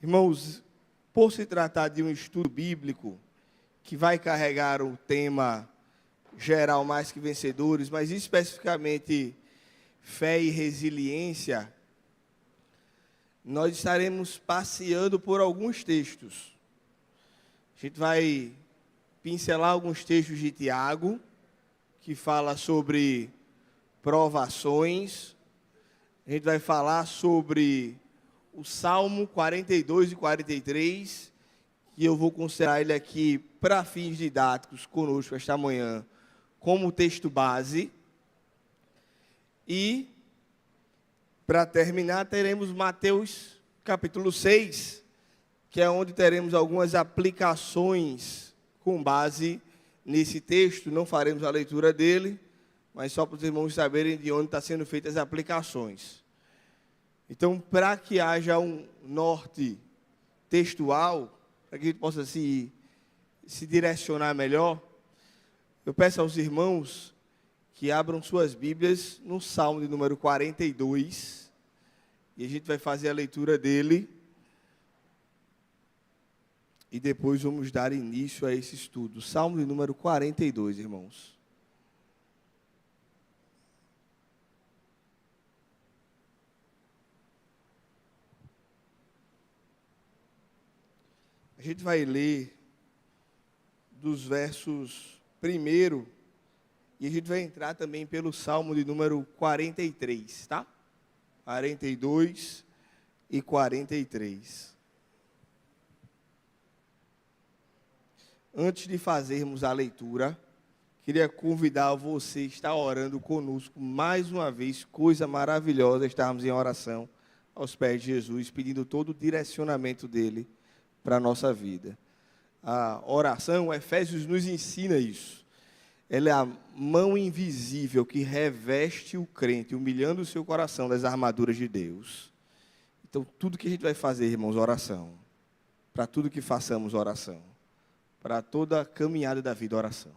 Irmãos, por se tratar de um estudo bíblico que vai carregar o tema geral mais que vencedores, mas especificamente fé e resiliência, nós estaremos passeando por alguns textos. A gente vai pincelar alguns textos de Tiago, que fala sobre provações. A gente vai falar sobre o Salmo 42 e 43, que eu vou considerar ele aqui para fins didáticos conosco esta manhã, como texto base. E, para terminar, teremos Mateus capítulo 6, que é onde teremos algumas aplicações com base nesse texto. Não faremos a leitura dele, mas só para os irmãos saberem de onde estão sendo feitas as aplicações. Então, para que haja um norte textual, para que a gente possa se direcionar melhor, eu peço aos irmãos que abram suas Bíblias no Salmo de número 42, e a gente vai fazer a leitura dele, e depois vamos dar início a esse estudo. Salmo de número 42, irmãos. A gente vai ler dos versos 1, e a gente vai entrar também pelo Salmo de número 43, tá? 42 e 43. Antes de fazermos a leitura, queria convidar você a estar orando conosco mais uma vez. Coisa maravilhosa estarmos em oração aos pés de Jesus, pedindo todo o direcionamento dele para a nossa vida. A oração, Efésios nos ensina isso. Ela é a mão invisível que reveste o crente, humilhando o seu coração das armaduras de Deus. Então, tudo que a gente vai fazer, irmãos, oração. Para tudo que façamos, oração. Para toda a caminhada da vida, oração.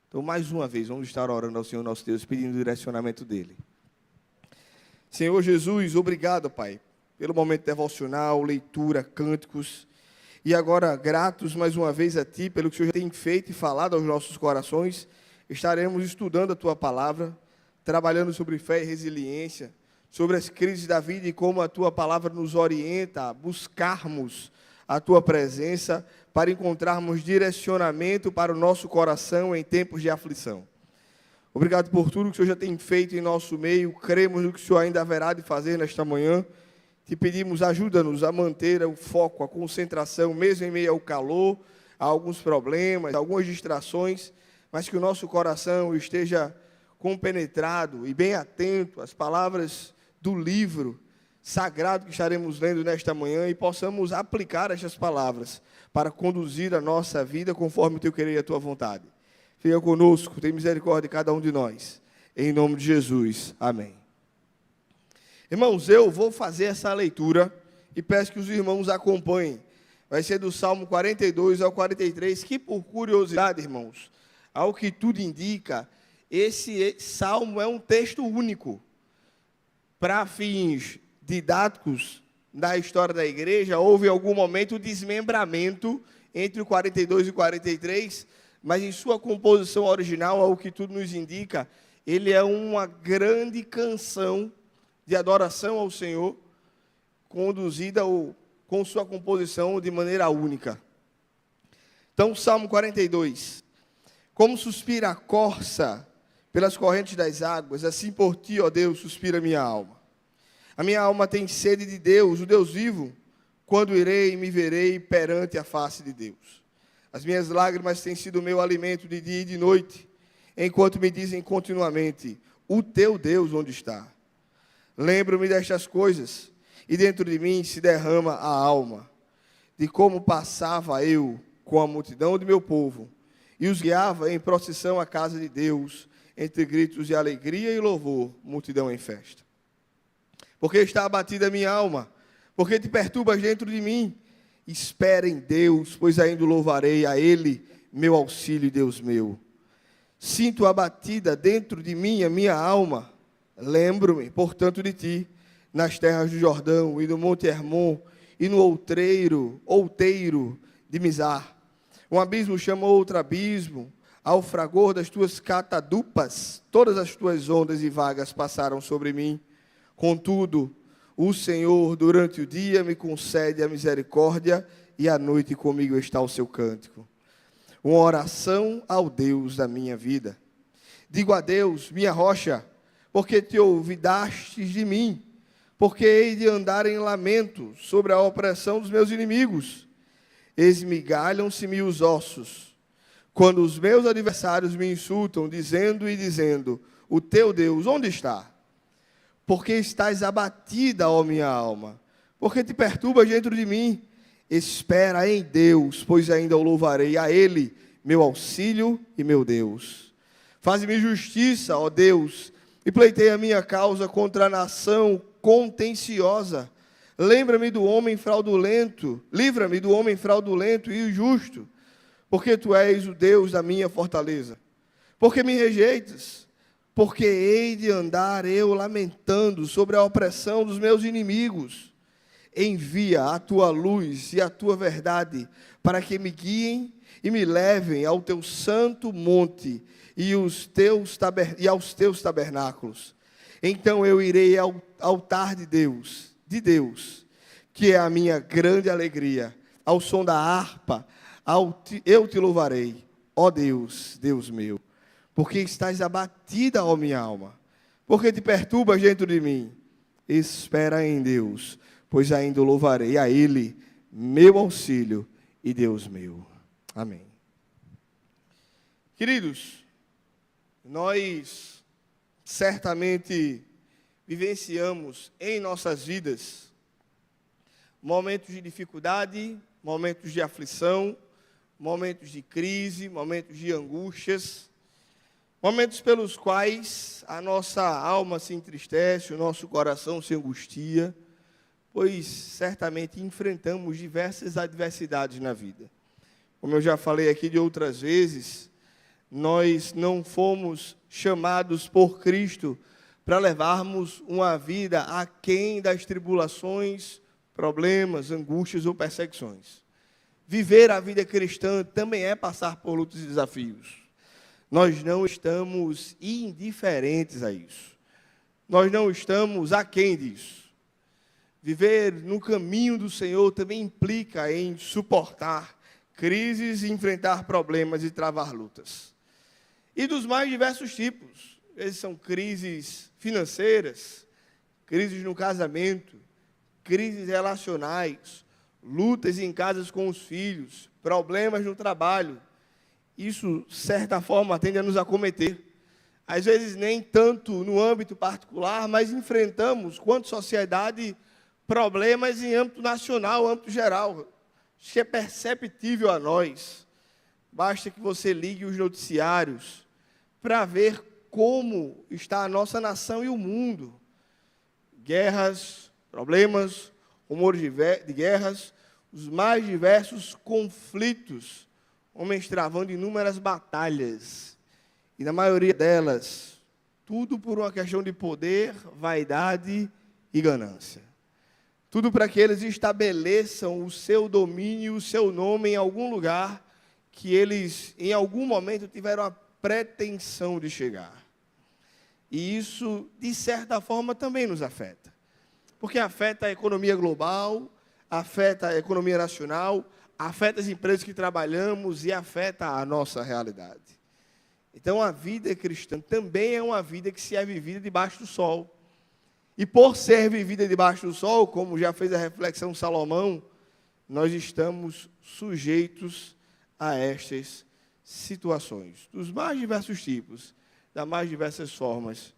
Então, mais uma vez, vamos estar orando ao Senhor nosso Deus, pedindo o direcionamento dele. Senhor Jesus, obrigado, Pai, pelo momento devocional, leitura, cânticos. E agora, gratos mais uma vez a Ti, pelo que o Senhor já tem feito e falado aos nossos corações, estaremos estudando a Tua palavra, trabalhando sobre fé e resiliência, sobre as crises da vida e como a Tua palavra nos orienta a buscarmos a Tua presença para encontrarmos direcionamento para o nosso coração em tempos de aflição. Obrigado por tudo que o Senhor já tem feito em nosso meio, cremos no que o Senhor ainda haverá de fazer nesta manhã. Te pedimos, ajuda-nos a manter o foco, a concentração, mesmo em meio ao calor, a alguns problemas, algumas distrações, mas que o nosso coração esteja compenetrado e bem atento às palavras do livro sagrado que estaremos lendo nesta manhã e possamos aplicar estas palavras para conduzir a nossa vida conforme o Teu querer e a Tua vontade. Fica conosco, tem misericórdia de cada um de nós. Em nome de Jesus. Amém. Irmãos, eu vou fazer essa leitura e peço que os irmãos acompanhem. Vai ser do Salmo 42 ao 43, que por curiosidade, irmãos, ao que tudo indica, esse Salmo é um texto único. Para fins didáticos da história da igreja, houve em algum momento desmembramento entre o 42 e o 43, mas em sua composição original, ao que tudo nos indica, ele é uma grande canção de adoração ao Senhor, conduzida com sua composição de maneira única. Então, Salmo 42. Como suspira a corça pelas correntes das águas, assim por Ti, ó Deus, suspira a minha alma. A minha alma tem sede de Deus, o Deus vivo. Quando irei e me verei perante a face de Deus? As minhas lágrimas têm sido o meu alimento de dia e de noite, enquanto me dizem continuamente, o Teu Deus onde está? Lembro-me destas coisas, e dentro de mim se derrama a alma, de como passava eu com a multidão de meu povo, e os guiava em procissão à casa de Deus, entre gritos de alegria e louvor, multidão em festa. Porque está abatida a minha alma, porque te perturbas dentro de mim. Espera em Deus, pois ainda louvarei a Ele, meu auxílio e Deus meu. Sinto abatida dentro de mim a minha alma. Lembro-me, portanto, de Ti, nas terras do Jordão e do Monte Hermon, e no outeiro de Mizar. Um abismo chama outro abismo, ao fragor das tuas catadupas, todas as tuas ondas e vagas passaram sobre mim. Contudo, o Senhor, durante o dia, me concede a misericórdia, e à noite comigo está o seu cântico. Uma oração ao Deus da minha vida. Digo a Deus, minha rocha, porque te olvidastes de mim, porque hei de andar em lamento sobre a opressão dos meus inimigos. Esmigalham-se-me os ossos, quando os meus adversários me insultam, dizendo, o teu Deus, onde está? Porque estás abatida, ó minha alma, porque te perturbas dentro de mim. Espera em Deus, pois ainda o louvarei, a Ele, meu auxílio e meu Deus. Faz-me justiça, ó Deus, e pleiteia a minha causa contra a nação contenciosa. Livra-me do homem fraudulento e injusto, porque Tu és o Deus da minha fortaleza. Porque me rejeitas? Porque hei de andar eu lamentando sobre a opressão dos meus inimigos. Envia a Tua luz e a Tua verdade, para que me guiem e me levem ao Teu santo monte e aos Teus tabernáculos. Então eu irei ao altar de Deus, que é a minha grande alegria. Ao som da harpa, eu te louvarei, ó Deus, Deus meu. Porque estás abatida, ó minha alma, porque te perturbas dentro de mim. Espera em Deus, pois ainda o louvarei, a Ele, meu auxílio e Deus meu. Amém. Queridos, nós certamente vivenciamos em nossas vidas momentos de dificuldade, momentos de aflição, momentos de crise, momentos de angústias, momentos pelos quais a nossa alma se entristece, o nosso coração se angustia, pois certamente enfrentamos diversas adversidades na vida. Como eu já falei aqui de outras vezes, nós não fomos chamados por Cristo para levarmos uma vida aquém das tribulações, problemas, angústias ou perseguições. Viver a vida cristã também é passar por lutas e desafios. Nós não estamos indiferentes a isso. Nós não estamos aquém disso. Viver no caminho do Senhor também implica em suportar crises, enfrentar problemas e travar lutas. E dos mais diversos tipos. Esses são crises financeiras, crises no casamento, crises relacionais, lutas em casas com os filhos, problemas no trabalho. Isso, de certa forma, tende a nos acometer. Às vezes, nem tanto no âmbito particular, mas enfrentamos, quanto sociedade, problemas em âmbito nacional, âmbito geral. Isso é perceptível a nós. Basta que você ligue os noticiários para ver como está a nossa nação e o mundo. Guerras, problemas, rumores de guerras, os mais diversos conflitos, homens travando inúmeras batalhas, e na maioria delas, tudo por uma questão de poder, vaidade e ganância. Tudo para que eles estabeleçam o seu domínio, o seu nome em algum lugar que eles, em algum momento, tiveram a pretensão de chegar. E isso, de certa forma, também nos afeta. Porque afeta a economia global, afeta a economia nacional, afeta as empresas que trabalhamos e afeta a nossa realidade. Então, a vida cristã também é uma vida que se é vivida debaixo do sol. E por ser vivida debaixo do sol, como já fez a reflexão Salomão, nós estamos sujeitos a estas situações, dos mais diversos tipos, das mais diversas formas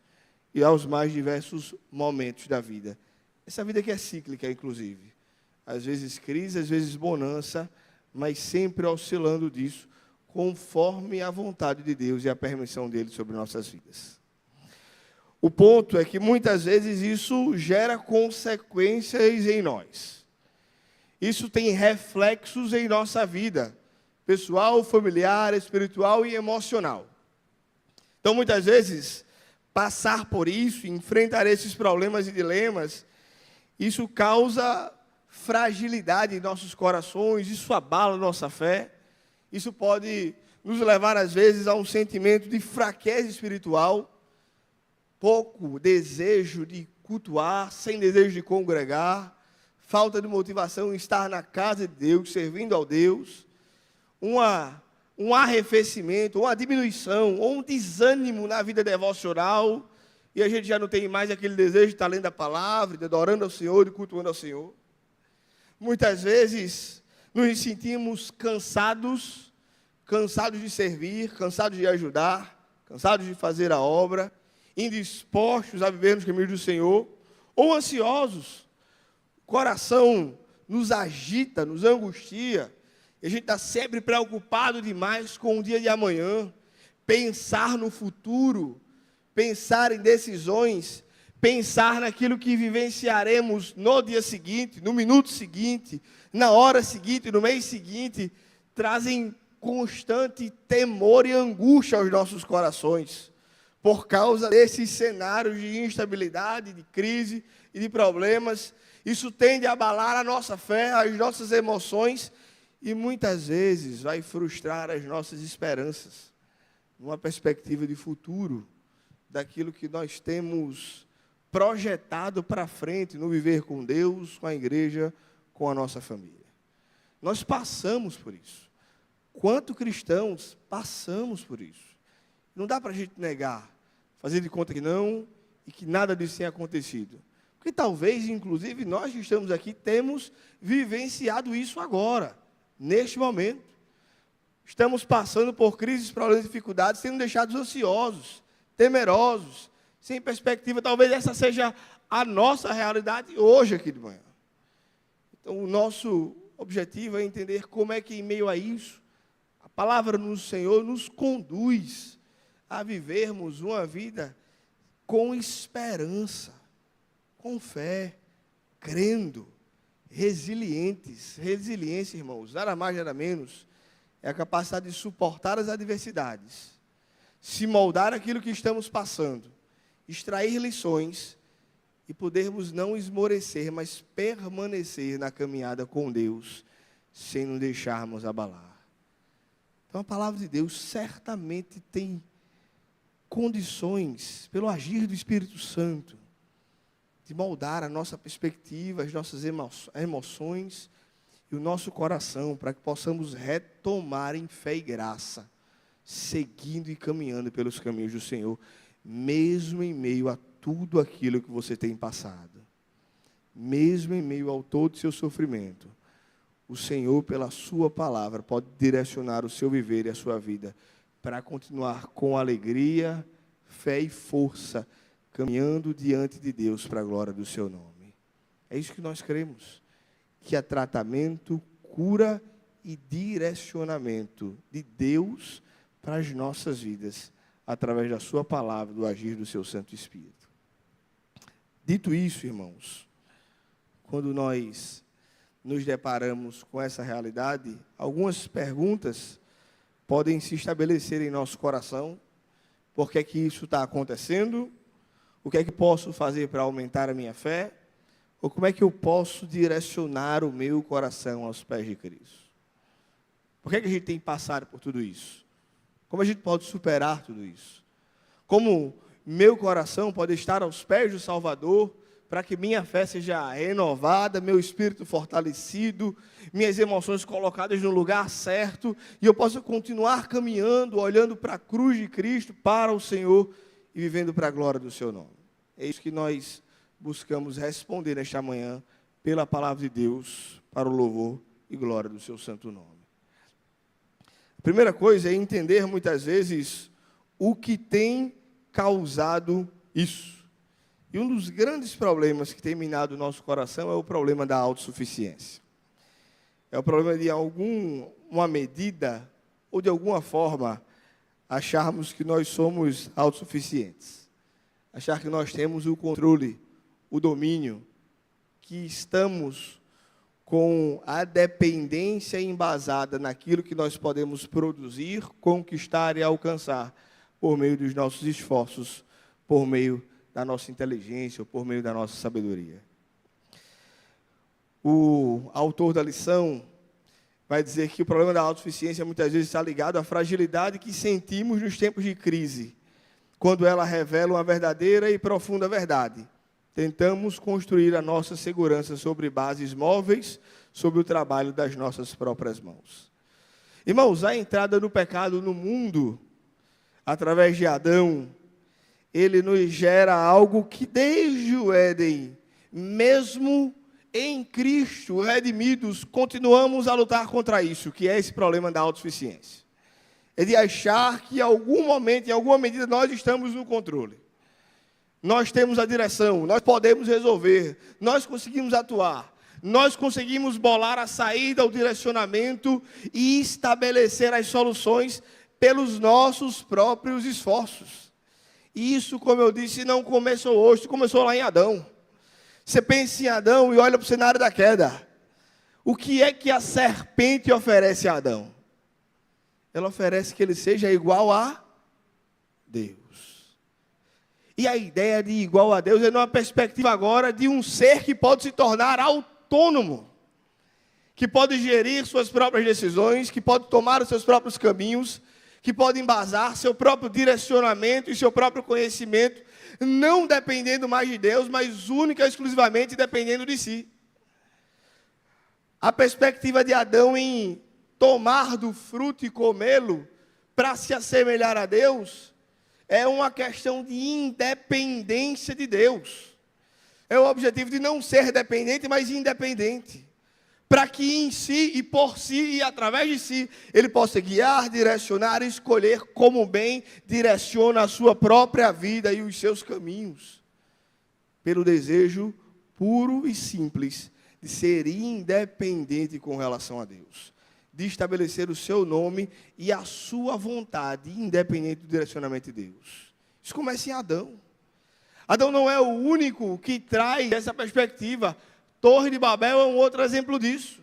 e aos mais diversos momentos da vida. Essa vida que é cíclica, inclusive. Às vezes crise, às vezes bonança, mas sempre oscilando disso, conforme a vontade de Deus e a permissão dele sobre nossas vidas. O ponto é que muitas vezes isso gera consequências em nós. Isso tem reflexos em nossa vida, pessoal, familiar, espiritual e emocional. Então, muitas vezes, passar por isso, enfrentar esses problemas e dilemas, isso causa fragilidade em nossos corações, isso abala a nossa fé, isso pode nos levar, às vezes, a um sentimento de fraqueza espiritual, pouco desejo de cultuar, sem desejo de congregar, falta de motivação em estar na casa de Deus, servindo ao Deus, um arrefecimento, uma diminuição, ou um desânimo na vida devocional, e a gente já não tem mais aquele desejo de estar lendo a palavra, de adorando ao Senhor, de cultuando ao Senhor. Muitas vezes nos sentimos cansados de servir, cansados de ajudar, cansados de fazer a obra, indispostos a viver nos caminhos do Senhor, ou ansiosos. O coração nos agita, nos angustia, e a gente está sempre preocupado demais com o dia de amanhã, pensar no futuro, pensar em decisões, pensar naquilo que vivenciaremos no dia seguinte, no minuto seguinte, na hora seguinte, no mês seguinte, trazem constante temor e angústia aos nossos corações, por causa desses cenários de instabilidade, de crise e de problemas. Isso tende a abalar a nossa fé, as nossas emoções, e muitas vezes vai frustrar as nossas esperanças, numa perspectiva de futuro, daquilo que nós temos projetado para frente, no viver com Deus, com a igreja, com a nossa família. Nós passamos por isso. Quanto cristãos passamos por isso? Não dá para a gente negar, fazer de conta que não, e que nada disso tenha acontecido. Porque talvez, inclusive, nós que estamos aqui, temos vivenciado isso agora, neste momento. Estamos passando por crises, problemas e dificuldades, sendo deixados ansiosos, temerosos, sem perspectiva. Talvez essa seja a nossa realidade hoje aqui de manhã. Então, o nosso objetivo é entender como é que, em meio a isso, a palavra do Senhor nos conduz a vivermos uma vida com esperança, com fé, crendo, resilientes. Resiliência, irmãos, nada mais, nada menos, é a capacidade de suportar as adversidades, se moldar aquilo que estamos passando, extrair lições e podermos não esmorecer, mas permanecer na caminhada com Deus, sem nos deixarmos abalar. Então, a palavra de Deus certamente tem condições, pelo agir do Espírito Santo, de moldar a nossa perspectiva, as nossas emoções e o nosso coração, para que possamos retomar em fé e graça, seguindo e caminhando pelos caminhos do Senhor, mesmo em meio a tudo aquilo que você tem passado, mesmo em meio ao todo o seu sofrimento. O Senhor, pela sua palavra, pode direcionar o seu viver e a sua vida para continuar com alegria, fé e força, caminhando diante de Deus para a glória do seu nome. É isso que nós cremos, que há tratamento, cura e direcionamento de Deus para as nossas vidas, através da sua palavra, do agir do seu Santo Espírito. Dito isso, irmãos, quando nós nos deparamos com essa realidade, algumas perguntas podem se estabelecer em nosso coração. Por que é que isso está acontecendo? O que é que posso fazer para aumentar a minha fé? Ou como é que eu posso direcionar o meu coração aos pés de Cristo? Por que é que a gente tem passado por tudo isso? Como a gente pode superar tudo isso? Como meu coração pode estar aos pés do Salvador, para que minha fé seja renovada, meu espírito fortalecido, minhas emoções colocadas no lugar certo, e eu possa continuar caminhando, olhando para a cruz de Cristo, para o Senhor, e vivendo para a glória do seu nome. É isso que nós buscamos responder nesta manhã, pela palavra de Deus, para o louvor e glória do seu santo nome. A primeira coisa é entender muitas vezes o que tem causado isso. E um dos grandes problemas que tem minado o nosso coração é o problema da autossuficiência. É o problema de uma medida, ou de alguma forma, acharmos que nós somos autossuficientes. Achar que nós temos o controle, o domínio, que estamos com a dependência embasada naquilo que nós podemos produzir, conquistar e alcançar por meio dos nossos esforços, por meio da nossa inteligência ou por meio da nossa sabedoria. O autor da lição vai dizer que o problema da autossuficiência muitas vezes está ligado à fragilidade que sentimos nos tempos de crise, quando ela revela uma verdadeira e profunda verdade. Tentamos construir a nossa segurança sobre bases móveis, sobre o trabalho das nossas próprias mãos. Irmãos, a entrada do pecado no mundo, através de Adão, ele nos gera algo que desde o Éden, mesmo em Cristo, redimidos, continuamos a lutar contra isso, que é esse problema da autossuficiência. É de achar que em algum momento, em alguma medida, nós estamos no controle. Nós temos a direção, nós podemos resolver, nós conseguimos atuar, nós conseguimos bolar a saída, o direcionamento e estabelecer as soluções pelos nossos próprios esforços. E isso, como eu disse, não começou hoje, começou lá em Adão. Você pensa em Adão e olha para o cenário da queda. O que é que a serpente oferece a Adão? Ela oferece que ele seja igual a Deus. E a ideia de igual a Deus é numa perspectiva agora de um ser que pode se tornar autônomo, que pode gerir suas próprias decisões, que pode tomar os seus próprios caminhos, que pode embasar seu próprio direcionamento e seu próprio conhecimento, não dependendo mais de Deus, mas única e exclusivamente dependendo de si. A perspectiva de Adão em tomar do fruto e comê-lo para se assemelhar a Deus é uma questão de independência de Deus. É o objetivo de não ser dependente, mas independente. Para que em si e por si e através de si, ele possa guiar, direcionar e escolher como bem direciona a sua própria vida e os seus caminhos. Pelo desejo puro e simples de ser independente com relação a Deus. De estabelecer o seu nome e a sua vontade, independente do direcionamento de Deus. Isso começa em Adão. Adão não é o único que traz essa perspectiva. Torre de Babel é um outro exemplo disso.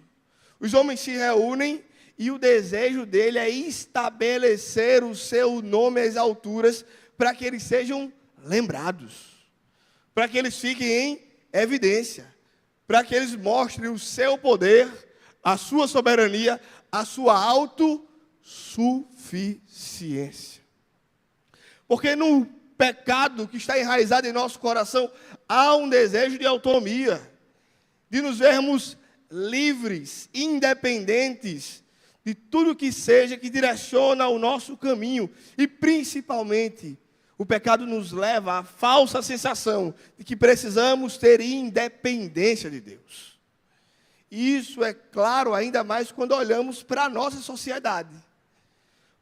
Os homens se reúnem e o desejo dele é estabelecer o seu nome às alturas para que eles sejam lembrados, para que eles fiquem em evidência, para que eles mostrem o seu poder, a sua soberania, a sua autossuficiência. Porque no pecado que está enraizado em nosso coração, há um desejo de autonomia, de nos vermos livres, independentes de tudo que seja que direciona o nosso caminho. E principalmente, o pecado nos leva à falsa sensação de que precisamos ter independência de Deus. E isso é claro ainda mais quando olhamos para a nossa sociedade.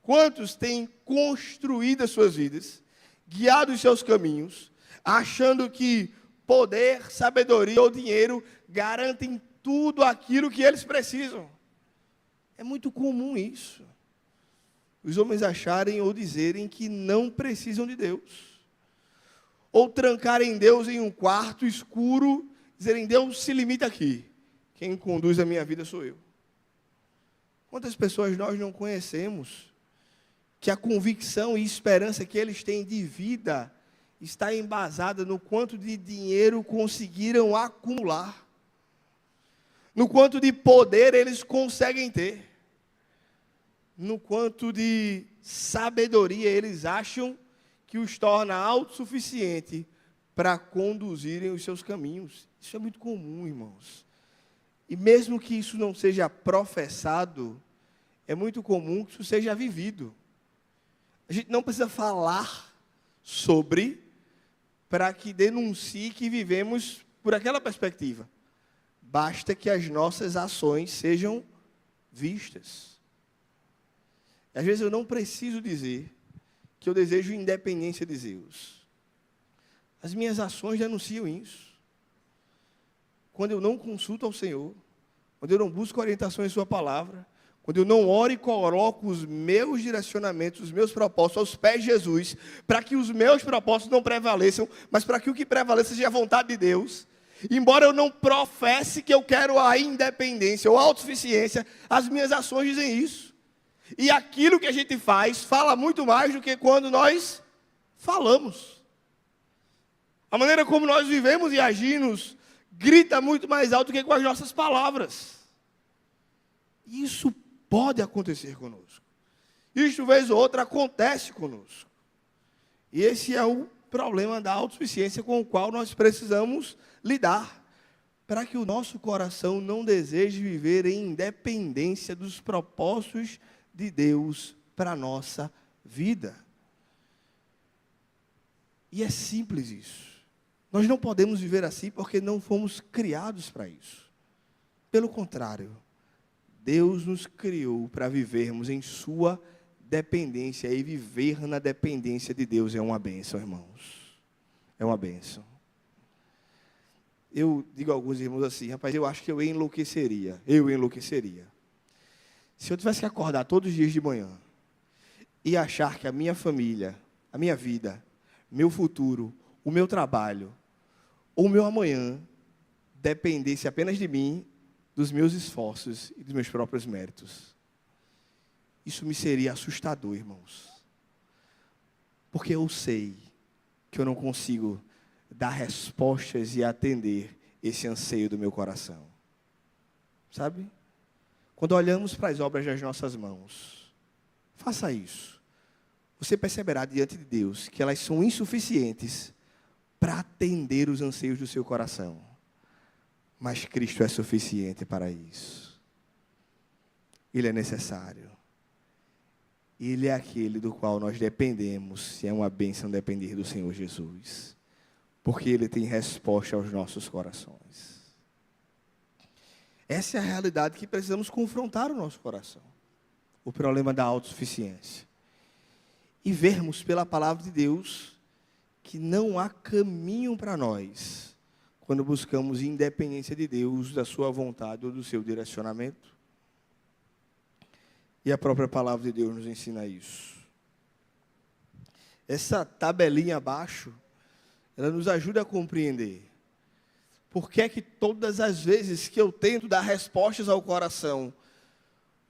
Quantos têm construído as suas vidas, guiado os seus caminhos, achando que poder, sabedoria ou dinheiro garantem tudo aquilo que eles precisam. É muito comum isso. Os homens acharem ou dizerem que não precisam de Deus. Ou trancarem Deus em um quarto escuro, dizerem, Deus se limita aqui. Quem conduz a minha vida sou eu. Quantas pessoas nós não conhecemos que a convicção e esperança que eles têm de vida está embasada no quanto de dinheiro conseguiram acumular, no quanto de poder eles conseguem ter, no quanto de sabedoria eles acham que os torna autossuficiente para conduzirem os seus caminhos. Isso é muito comum, irmãos. E mesmo que isso não seja professado, é muito comum que isso seja vivido. A gente não precisa falar sobre para que denuncie que vivemos por aquela perspectiva. Basta que as nossas ações sejam vistas. Às vezes eu não preciso dizer que eu desejo independência de Deus. As minhas ações denunciam isso. Quando eu não consulto ao Senhor, quando eu não busco orientação em sua palavra, quando eu não oro e coloco os meus direcionamentos, os meus propósitos aos pés de Jesus, para que os meus propósitos não prevaleçam, mas para que o que prevaleça seja a vontade de Deus. Embora eu não professe que eu quero a independência ou a autossuficiência, as minhas ações dizem isso. E aquilo que a gente faz, fala muito mais do que quando nós falamos. A maneira como nós vivemos e agimos grita muito mais alto do que com as nossas palavras. Isso pode acontecer conosco. Isso, vez ou outra, acontece conosco. E esse é o problema da autossuficiência com o qual nós precisamos lidar, para que o nosso coração não deseje viver em independência dos propósitos de Deus para a nossa vida. E é simples isso. Nós não podemos viver assim porque não fomos criados para isso. Pelo contrário, Deus nos criou para vivermos em sua dependência, e viver na dependência de Deus é uma bênção, irmãos. É uma bênção. Eu digo a alguns irmãos assim, rapaz, eu acho que eu enlouqueceria. Se eu tivesse que acordar todos os dias de manhã e achar que a minha família, a minha vida, meu futuro, o meu trabalho, ou o meu amanhã, dependesse apenas de mim, dos meus esforços e dos meus próprios méritos. Isso me seria assustador, irmãos. Porque eu sei que eu não consigo dar respostas e atender esse anseio do meu coração. Sabe? Quando olhamos para as obras das nossas mãos, faça isso. Você perceberá diante de Deus que elas são insuficientes para atender os anseios do seu coração. Mas Cristo é suficiente para isso. Ele é necessário. Ele é aquele do qual nós dependemos, se é uma bênção depender do Senhor Jesus. Porque Ele tem resposta aos nossos corações. Essa é a realidade que precisamos confrontar o nosso coração. O problema da autossuficiência. E vermos pela palavra de Deus que não há caminho para nós quando buscamos independência de Deus, da sua vontade ou do seu direcionamento. E a própria palavra de Deus nos ensina isso. Essa tabelinha abaixo, ela nos ajuda a compreender por que é que todas as vezes que eu tento dar respostas ao coração,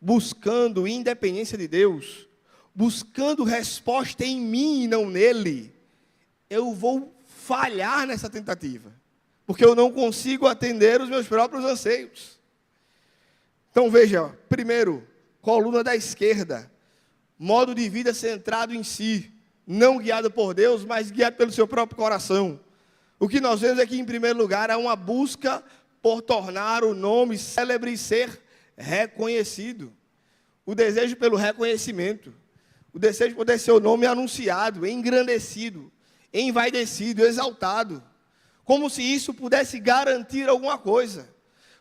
buscando independência de Deus, buscando resposta em mim e não nele, eu vou falhar nessa tentativa, porque eu não consigo atender os meus próprios anseios. Então veja, primeiro, coluna da esquerda, modo de vida centrado em si, não guiado por Deus, mas guiado pelo seu próprio coração. O que nós vemos aqui, em primeiro lugar, é uma busca por tornar o nome célebre e ser reconhecido. O desejo pelo reconhecimento. O desejo de poder ser o nome anunciado, engrandecido, envaidecido, exaltado. Como se isso pudesse garantir alguma coisa.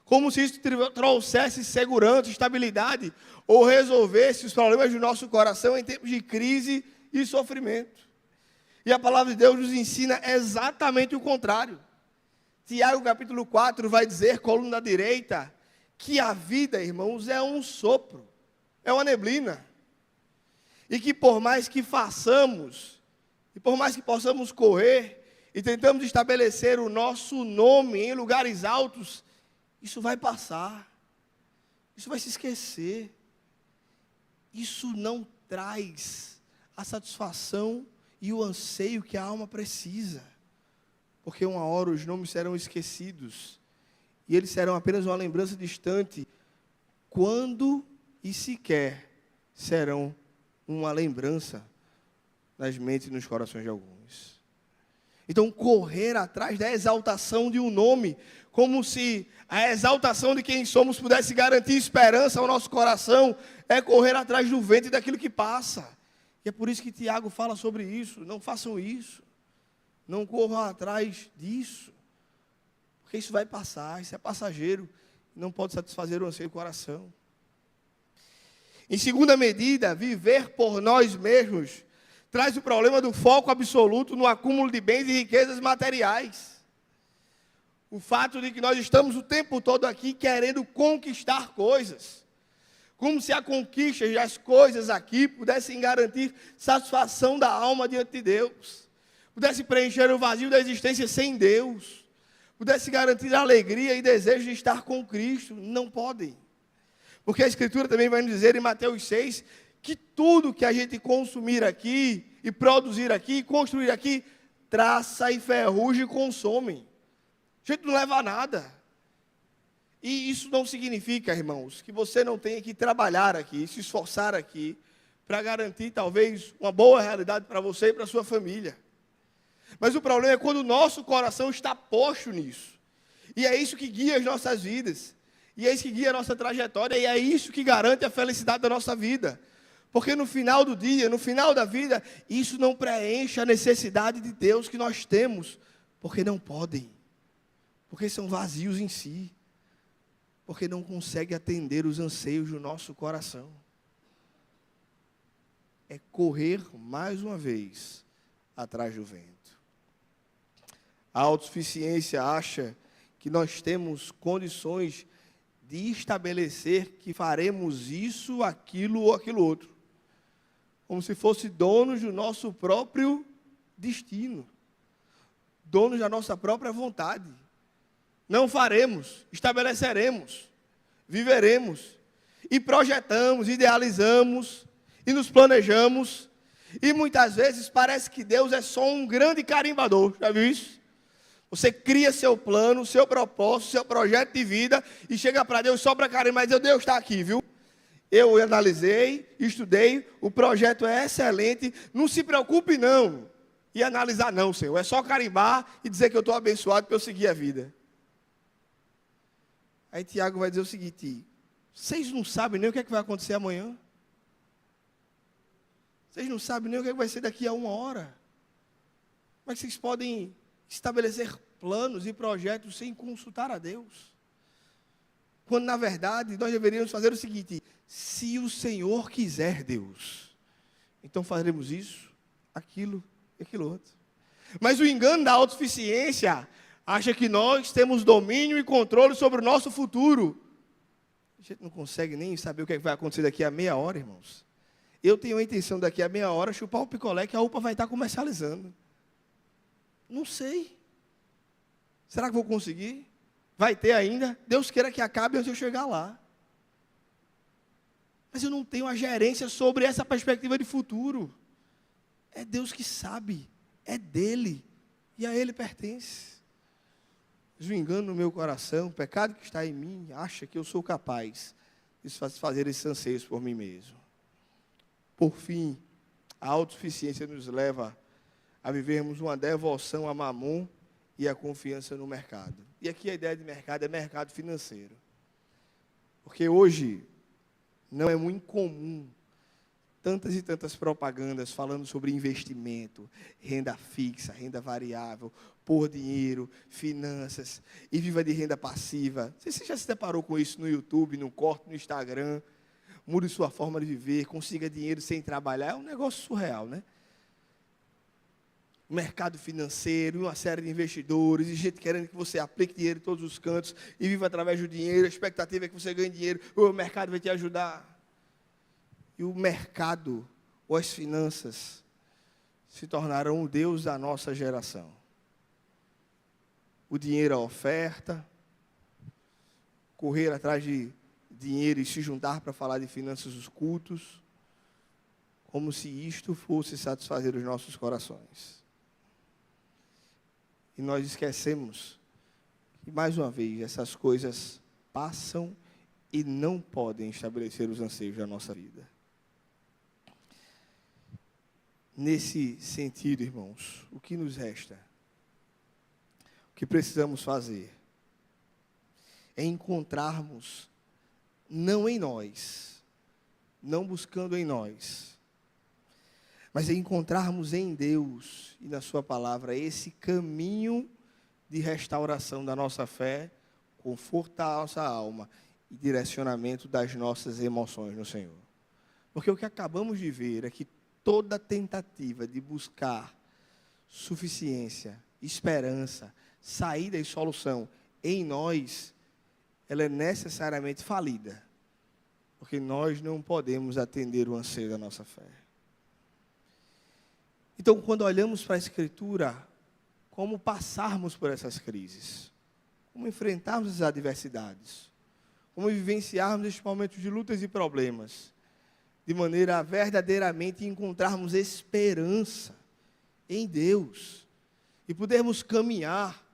Como se isso trouxesse segurança, estabilidade, ou resolvesse os problemas do nosso coração em tempos de crise e sofrimento. E a palavra de Deus nos ensina exatamente o contrário. Tiago capítulo 4 vai dizer, coluna da direita, que a vida, irmãos, é um sopro, é uma neblina. E que por mais que façamos, e por mais que possamos correr, e tentamos estabelecer o nosso nome em lugares altos, isso vai passar, isso vai se esquecer. Isso não traz a satisfação e o anseio que a alma precisa. Porque uma hora os nomes serão esquecidos, e eles serão apenas uma lembrança distante, quando e sequer serão uma lembrança nas mentes e nos corações de alguns. Então, correr atrás da exaltação de um nome, como se a exaltação de quem somos pudesse garantir esperança ao nosso coração, é correr atrás do vento e daquilo que passa. E é por isso que Tiago fala sobre isso. Não façam isso. Não corram atrás disso. Porque isso vai passar, isso é passageiro. Não pode satisfazer o anseio do coração. Em segunda medida, viver por nós mesmos traz o problema do foco absoluto no acúmulo de bens e riquezas materiais. O fato de que nós estamos o tempo todo aqui querendo conquistar coisas. Como se a conquista das coisas aqui pudessem garantir satisfação da alma diante de Deus. Pudesse preencher o vazio da existência sem Deus. Pudesse garantir a alegria e desejo de estar com Cristo. Não podem. Porque a Escritura também vai nos dizer em Mateus 6, que tudo que a gente consumir aqui, e produzir aqui, e construir aqui, traça e ferrugem consomem. A gente não leva a nada. E isso não significa, irmãos, que você não tenha que trabalhar aqui, se esforçar aqui, para garantir talvez uma boa realidade para você e para a sua família. Mas o problema é quando o nosso coração está posto nisso. E é isso que guia as nossas vidas. E é isso que guia a nossa trajetória. E é isso que garante a felicidade da nossa vida. Porque no final do dia, no final da vida, isso não preenche a necessidade de Deus que nós temos. Porque não podem. Porque são vazios em si. Porque não conseguem atender os anseios do nosso coração. É correr mais uma vez atrás do vento. A autossuficiência acha que nós temos condições de estabelecer que faremos isso, aquilo ou aquilo outro. Como se fosse donos do nosso próprio destino. Donos da nossa própria vontade. Não faremos, estabeleceremos, viveremos. E projetamos, idealizamos, e nos planejamos. E muitas vezes parece que Deus é só um grande carimbador. Já viu isso? Você cria seu plano, seu propósito, seu projeto de vida e chega para Deus só para carimbar e diz, Deus está aqui, viu? Eu analisei, estudei, o projeto é excelente, não se preocupe não. E analisar não, Senhor, é só carimbar e dizer que eu estou abençoado para eu seguir a vida. Aí Tiago vai dizer o seguinte, vocês não sabem nem o que é que vai acontecer amanhã? Vocês não sabem nem o que é que vai ser daqui a 1 hora? Como é que vocês podem estabelecer planos e projetos sem consultar a Deus? Quando, na verdade, nós deveríamos fazer o seguinte, se o Senhor quiser, Deus, então faremos isso, aquilo e aquilo outro. Mas o engano da autossuficiência acha que nós temos domínio e controle sobre o nosso futuro. A gente não consegue nem saber o que vai acontecer daqui a meia hora, irmãos. Eu tenho a intenção daqui a meia hora chupar o picolé que a UPA vai estar comercializando. Não sei. Será que vou conseguir? Vai ter ainda? Deus queira que acabe antes de eu chegar lá. Mas eu não tenho a gerência sobre essa perspectiva de futuro. É Deus que sabe. É dele. E a ele pertence. Mas o engano no meu coração, o pecado que está em mim, acha que eu sou capaz de fazer esses anseios por mim mesmo. Por fim, a autossuficiência nos leva a vivermos uma devoção a Mamon e a confiança no mercado. E aqui a ideia de mercado é mercado financeiro. Porque hoje não é muito comum tantas e tantas propagandas falando sobre investimento, renda fixa, renda variável, pôr dinheiro, finanças e viva de renda passiva. Não sei se você já se deparou com isso no YouTube, no corte, no Instagram. Mude sua forma de viver, consiga dinheiro sem trabalhar. É um negócio surreal, né? Mercado financeiro, uma série de investidores, e gente querendo que você aplique dinheiro em todos os cantos e viva através do dinheiro. A expectativa é que você ganhe dinheiro, o mercado vai te ajudar. E o mercado, ou as finanças, se tornarão o Deus da nossa geração. O dinheiro é a oferta, correr atrás de dinheiro e se juntar para falar de finanças dos cultos, como se isto fosse satisfazer os nossos corações. E nós esquecemos que, mais uma vez, essas coisas passam e não podem estabelecer os anseios da nossa vida. Nesse sentido, irmãos, o que nos resta? O que precisamos fazer? É encontrarmos, não em nós, não buscando em nós, mas é encontrarmos em Deus e na sua palavra esse caminho de restauração da nossa fé, conforto da nossa alma e direcionamento das nossas emoções no Senhor. Porque o que acabamos de ver é que toda tentativa de buscar suficiência, esperança, saída e solução em nós, ela é necessariamente falida. Porque nós não podemos atender o anseio da nossa fé. Então, quando olhamos para a Escritura, como passarmos por essas crises? Como enfrentarmos as adversidades? Como vivenciarmos estes momentos de lutas e problemas? De maneira a verdadeiramente encontrarmos esperança em Deus. E podermos caminhar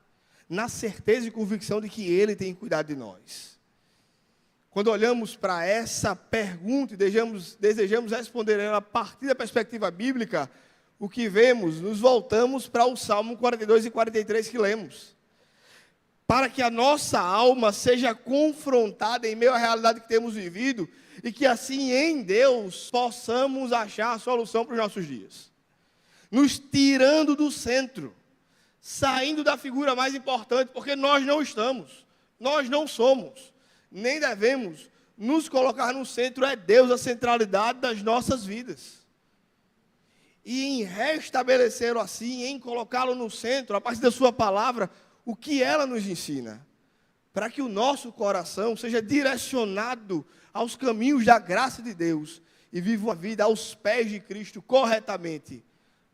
na certeza e convicção de que Ele tem cuidado de nós. Quando olhamos para essa pergunta e desejamos responder ela a partir da perspectiva bíblica, o que vemos, nos voltamos para o Salmo 42 e 43 que lemos. Para que a nossa alma seja confrontada em meio à realidade que temos vivido e que assim em Deus possamos achar a solução para os nossos dias. Nos tirando do centro, saindo da figura mais importante, porque nós não estamos, nós não somos, nem devemos nos colocar no centro, é Deus a centralidade das nossas vidas. E em restabelecê-lo assim, em colocá-lo no centro, a partir da sua palavra, o que ela nos ensina, para que o nosso coração seja direcionado aos caminhos da graça de Deus e viva uma vida aos pés de Cristo corretamente,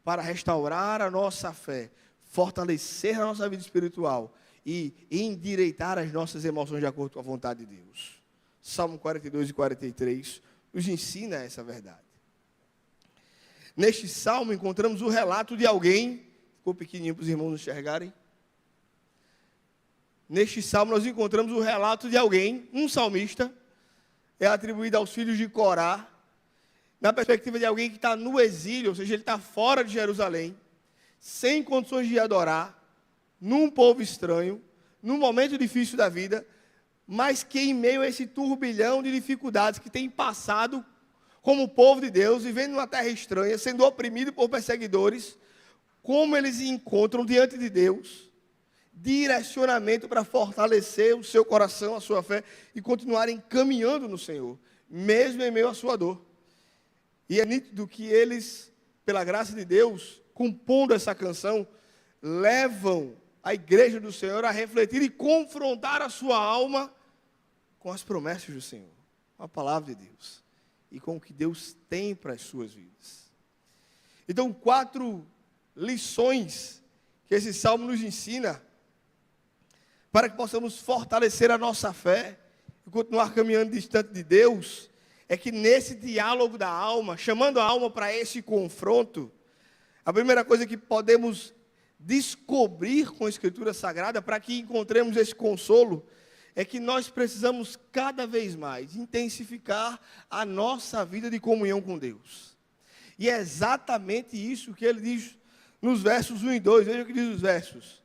para restaurar a nossa fé, fortalecer a nossa vida espiritual e endireitar as nossas emoções de acordo com a vontade de Deus. Salmo 42 e 43 nos ensina essa verdade. Neste salmo encontramos o relato de alguém, ficou pequenininho para os irmãos enxergarem. Neste salmo nós encontramos o relato de alguém, um salmista, é atribuído aos filhos de Corá, na perspectiva de alguém que está no exílio, ou seja, ele está fora de Jerusalém, sem condições de adorar, num povo estranho, num momento difícil da vida, mas que em meio a esse turbilhão de dificuldades que tem passado como povo de Deus, vivendo numa terra estranha, sendo oprimido por perseguidores, como eles encontram diante de Deus direcionamento para fortalecer o seu coração, a sua fé e continuarem caminhando no Senhor, mesmo em meio à sua dor. E é nítido que eles, pela graça de Deus, compondo essa canção, levam a igreja do Senhor a refletir e confrontar a sua alma com as promessas do Senhor, com a palavra de Deus e com o que Deus tem para as suas vidas. Então, 4 lições que esse salmo nos ensina para que possamos fortalecer a nossa fé e continuar caminhando distante de Deus, é que nesse diálogo da alma, chamando a alma para esse confronto, a primeira coisa que podemos descobrir com a Escritura Sagrada, para que encontremos esse consolo, é que nós precisamos cada vez mais intensificar a nossa vida de comunhão com Deus. E é exatamente isso que ele diz nos versos 1 e 2, veja o que diz os versos.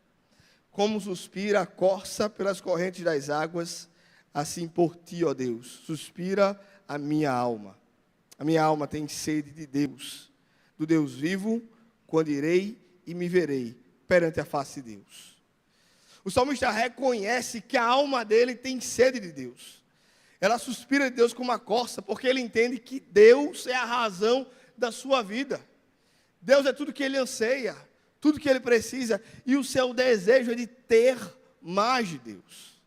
Como suspira a corça pelas correntes das águas, assim por ti, ó Deus, suspira a minha alma. A minha alma tem sede de Deus, do Deus vivo, quando irei e me verei perante a face de Deus. O salmista reconhece que a alma dele tem sede de Deus. Ela suspira de Deus como uma corça, porque ele entende que Deus é a razão da sua vida. Deus é tudo que ele anseia, tudo que ele precisa, e o seu desejo é de ter mais de Deus.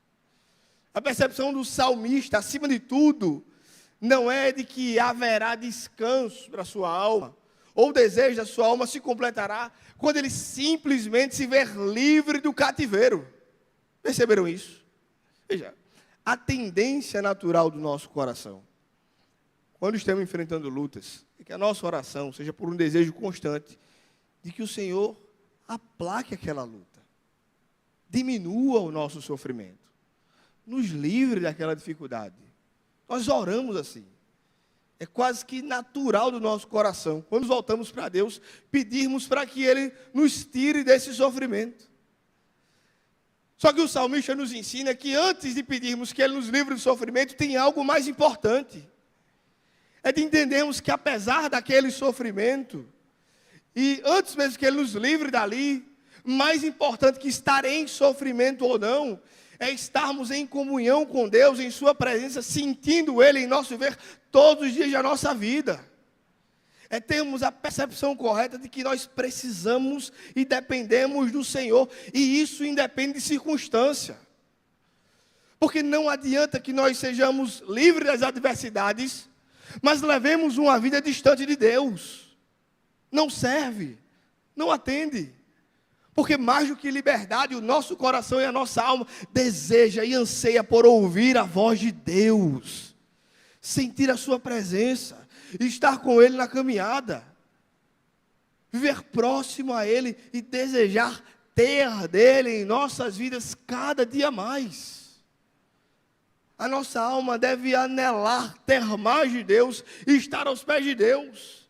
A percepção do salmista, acima de tudo, não é de que haverá descanso para a sua alma, ou o desejo da sua alma se completará quando ele simplesmente se ver livre do cativeiro. Perceberam isso? Veja, a tendência natural do nosso coração, quando estamos enfrentando lutas, é que a nossa oração seja por um desejo constante de que o Senhor aplaque aquela luta, diminua o nosso sofrimento, nos livre daquela dificuldade. Nós oramos assim. É quase que natural do nosso coração, quando voltamos para Deus, pedirmos para que Ele nos tire desse sofrimento. Só que o salmista nos ensina que antes de pedirmos que Ele nos livre do sofrimento, tem algo mais importante. É de entendermos que apesar daquele sofrimento, e antes mesmo que Ele nos livre dali, mais importante que estar em sofrimento ou não, é estarmos em comunhão com Deus, em sua presença, sentindo Ele em nosso viver todos os dias da nossa vida. É termos a percepção correta de que nós precisamos e dependemos do Senhor, e isso independe de circunstância. Porque não adianta que nós sejamos livres das adversidades, mas levemos uma vida distante de Deus. Não serve, não atende. Porque mais do que liberdade, o nosso coração e a nossa alma deseja e anseia por ouvir a voz de Deus, sentir a sua presença, estar com Ele na caminhada, viver próximo a Ele e desejar ter dele em nossas vidas cada dia mais. A nossa alma deve anelar ter mais de Deus e estar aos pés de Deus,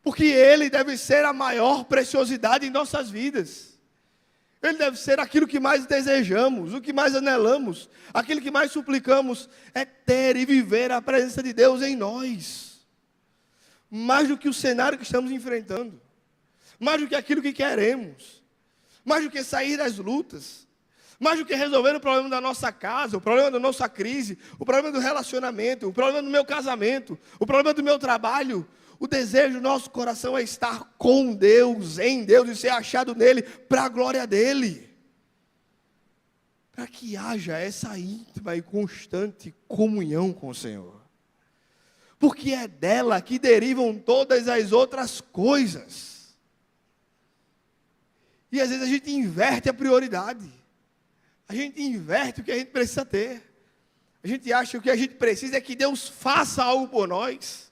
porque Ele deve ser a maior preciosidade em nossas vidas. Ele deve ser aquilo que mais desejamos, o que mais anelamos, aquilo que mais suplicamos, é ter e viver a presença de Deus em nós. Mais do que o cenário que estamos enfrentando, mais do que aquilo que queremos, mais do que sair das lutas, mais do que resolver o problema da nossa casa, o problema da nossa crise, o problema do relacionamento, o problema do meu casamento, o problema do meu trabalho. O desejo do nosso coração é estar com Deus, em Deus, e ser achado nele, para a glória dele. Para que haja essa íntima e constante comunhão com o Senhor. Porque é dela que derivam todas as outras coisas. E às vezes a gente inverte a prioridade. A gente inverte o que a gente precisa ter. A gente acha que o que a gente precisa é que Deus faça algo por nós.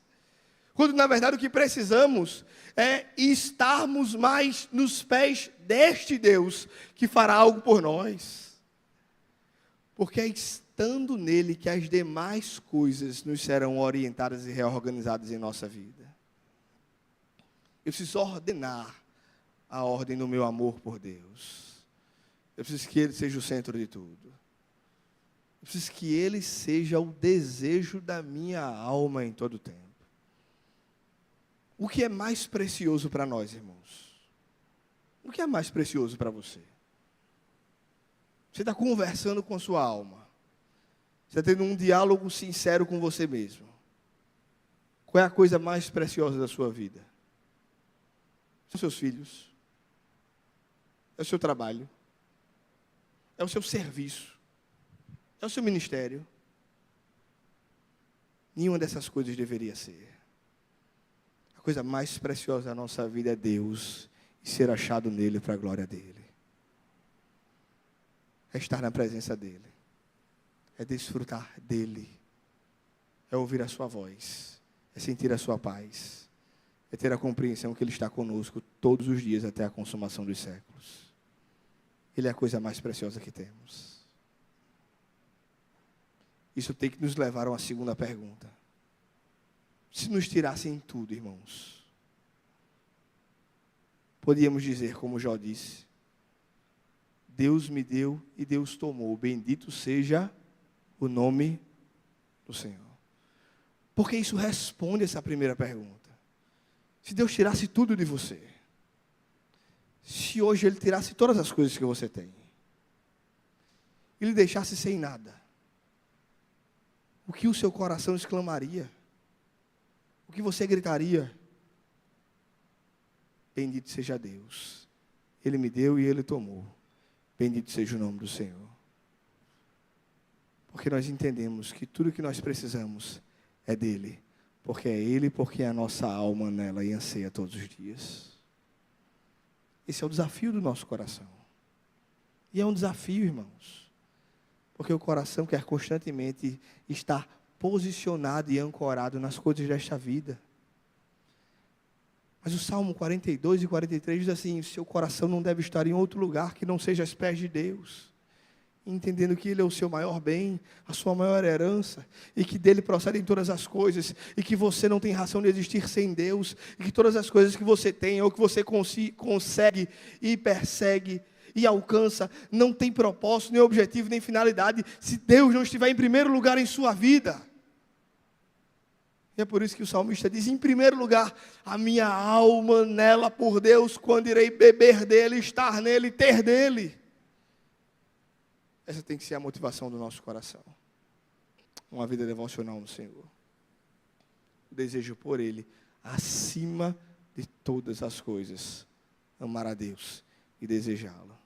Quando, na verdade, o que precisamos é estarmos mais nos pés deste Deus que fará algo por nós. Porque é estando nele que as demais coisas nos serão orientadas e reorganizadas em nossa vida. Eu preciso ordenar a ordem do meu amor por Deus. Eu preciso que Ele seja o centro de tudo. Eu preciso que Ele seja o desejo da minha alma em todo o tempo. O que é mais precioso para nós, irmãos? O que é mais precioso para você? Você está conversando com a sua alma. Você está tendo um diálogo sincero com você mesmo. Qual é a coisa mais preciosa da sua vida? São seus filhos. É o seu trabalho. É o seu serviço. É o seu ministério. Nenhuma dessas coisas deveria ser. A coisa mais preciosa da nossa vida é Deus e ser achado nele para a glória dele. É estar na presença dele. É desfrutar dele. É ouvir a sua voz. É sentir a sua paz. É ter a compreensão que ele está conosco todos os dias até a consumação dos séculos. Ele é a coisa mais preciosa que temos. Isso tem que nos levar a uma segunda pergunta. Se nos tirassem tudo, irmãos, podíamos dizer, como Jó disse, Deus me deu e Deus tomou, bendito seja o nome do Senhor. Porque isso responde essa primeira pergunta. Se Deus tirasse tudo de você, se hoje Ele tirasse todas as coisas que você tem, e lhe deixasse sem nada, o que o seu coração exclamaria? O que você gritaria? Bendito seja Deus. Ele me deu e Ele tomou. Bendito seja o nome do Senhor. Porque nós entendemos que tudo que nós precisamos é dEle. Porque é Ele, porque a nossa alma nela e anseia todos os dias. Esse é o desafio do nosso coração. E é um desafio, irmãos. Porque o coração quer constantemente estar posicionado e ancorado nas coisas desta vida. Mas o Salmo 42 e 43 diz assim: seu coração não deve estar em outro lugar que não seja aos pés de Deus. Entendendo que Ele é o seu maior bem, a sua maior herança, e que dEle procedem todas as coisas, e que você não tem razão de existir sem Deus, e que todas as coisas que você tem, ou que você consegue e persegue, e alcança, não tem propósito, nem objetivo, nem finalidade, se Deus não estiver em primeiro lugar em sua vida. E é por isso que o salmista diz, em primeiro lugar, a minha alma nela por Deus, quando irei beber dele, estar nele, ter dele. Essa tem que ser a motivação do nosso coração. Uma vida devocional no Senhor. O desejo por Ele, acima de todas as coisas, amar a Deus e desejá-lo.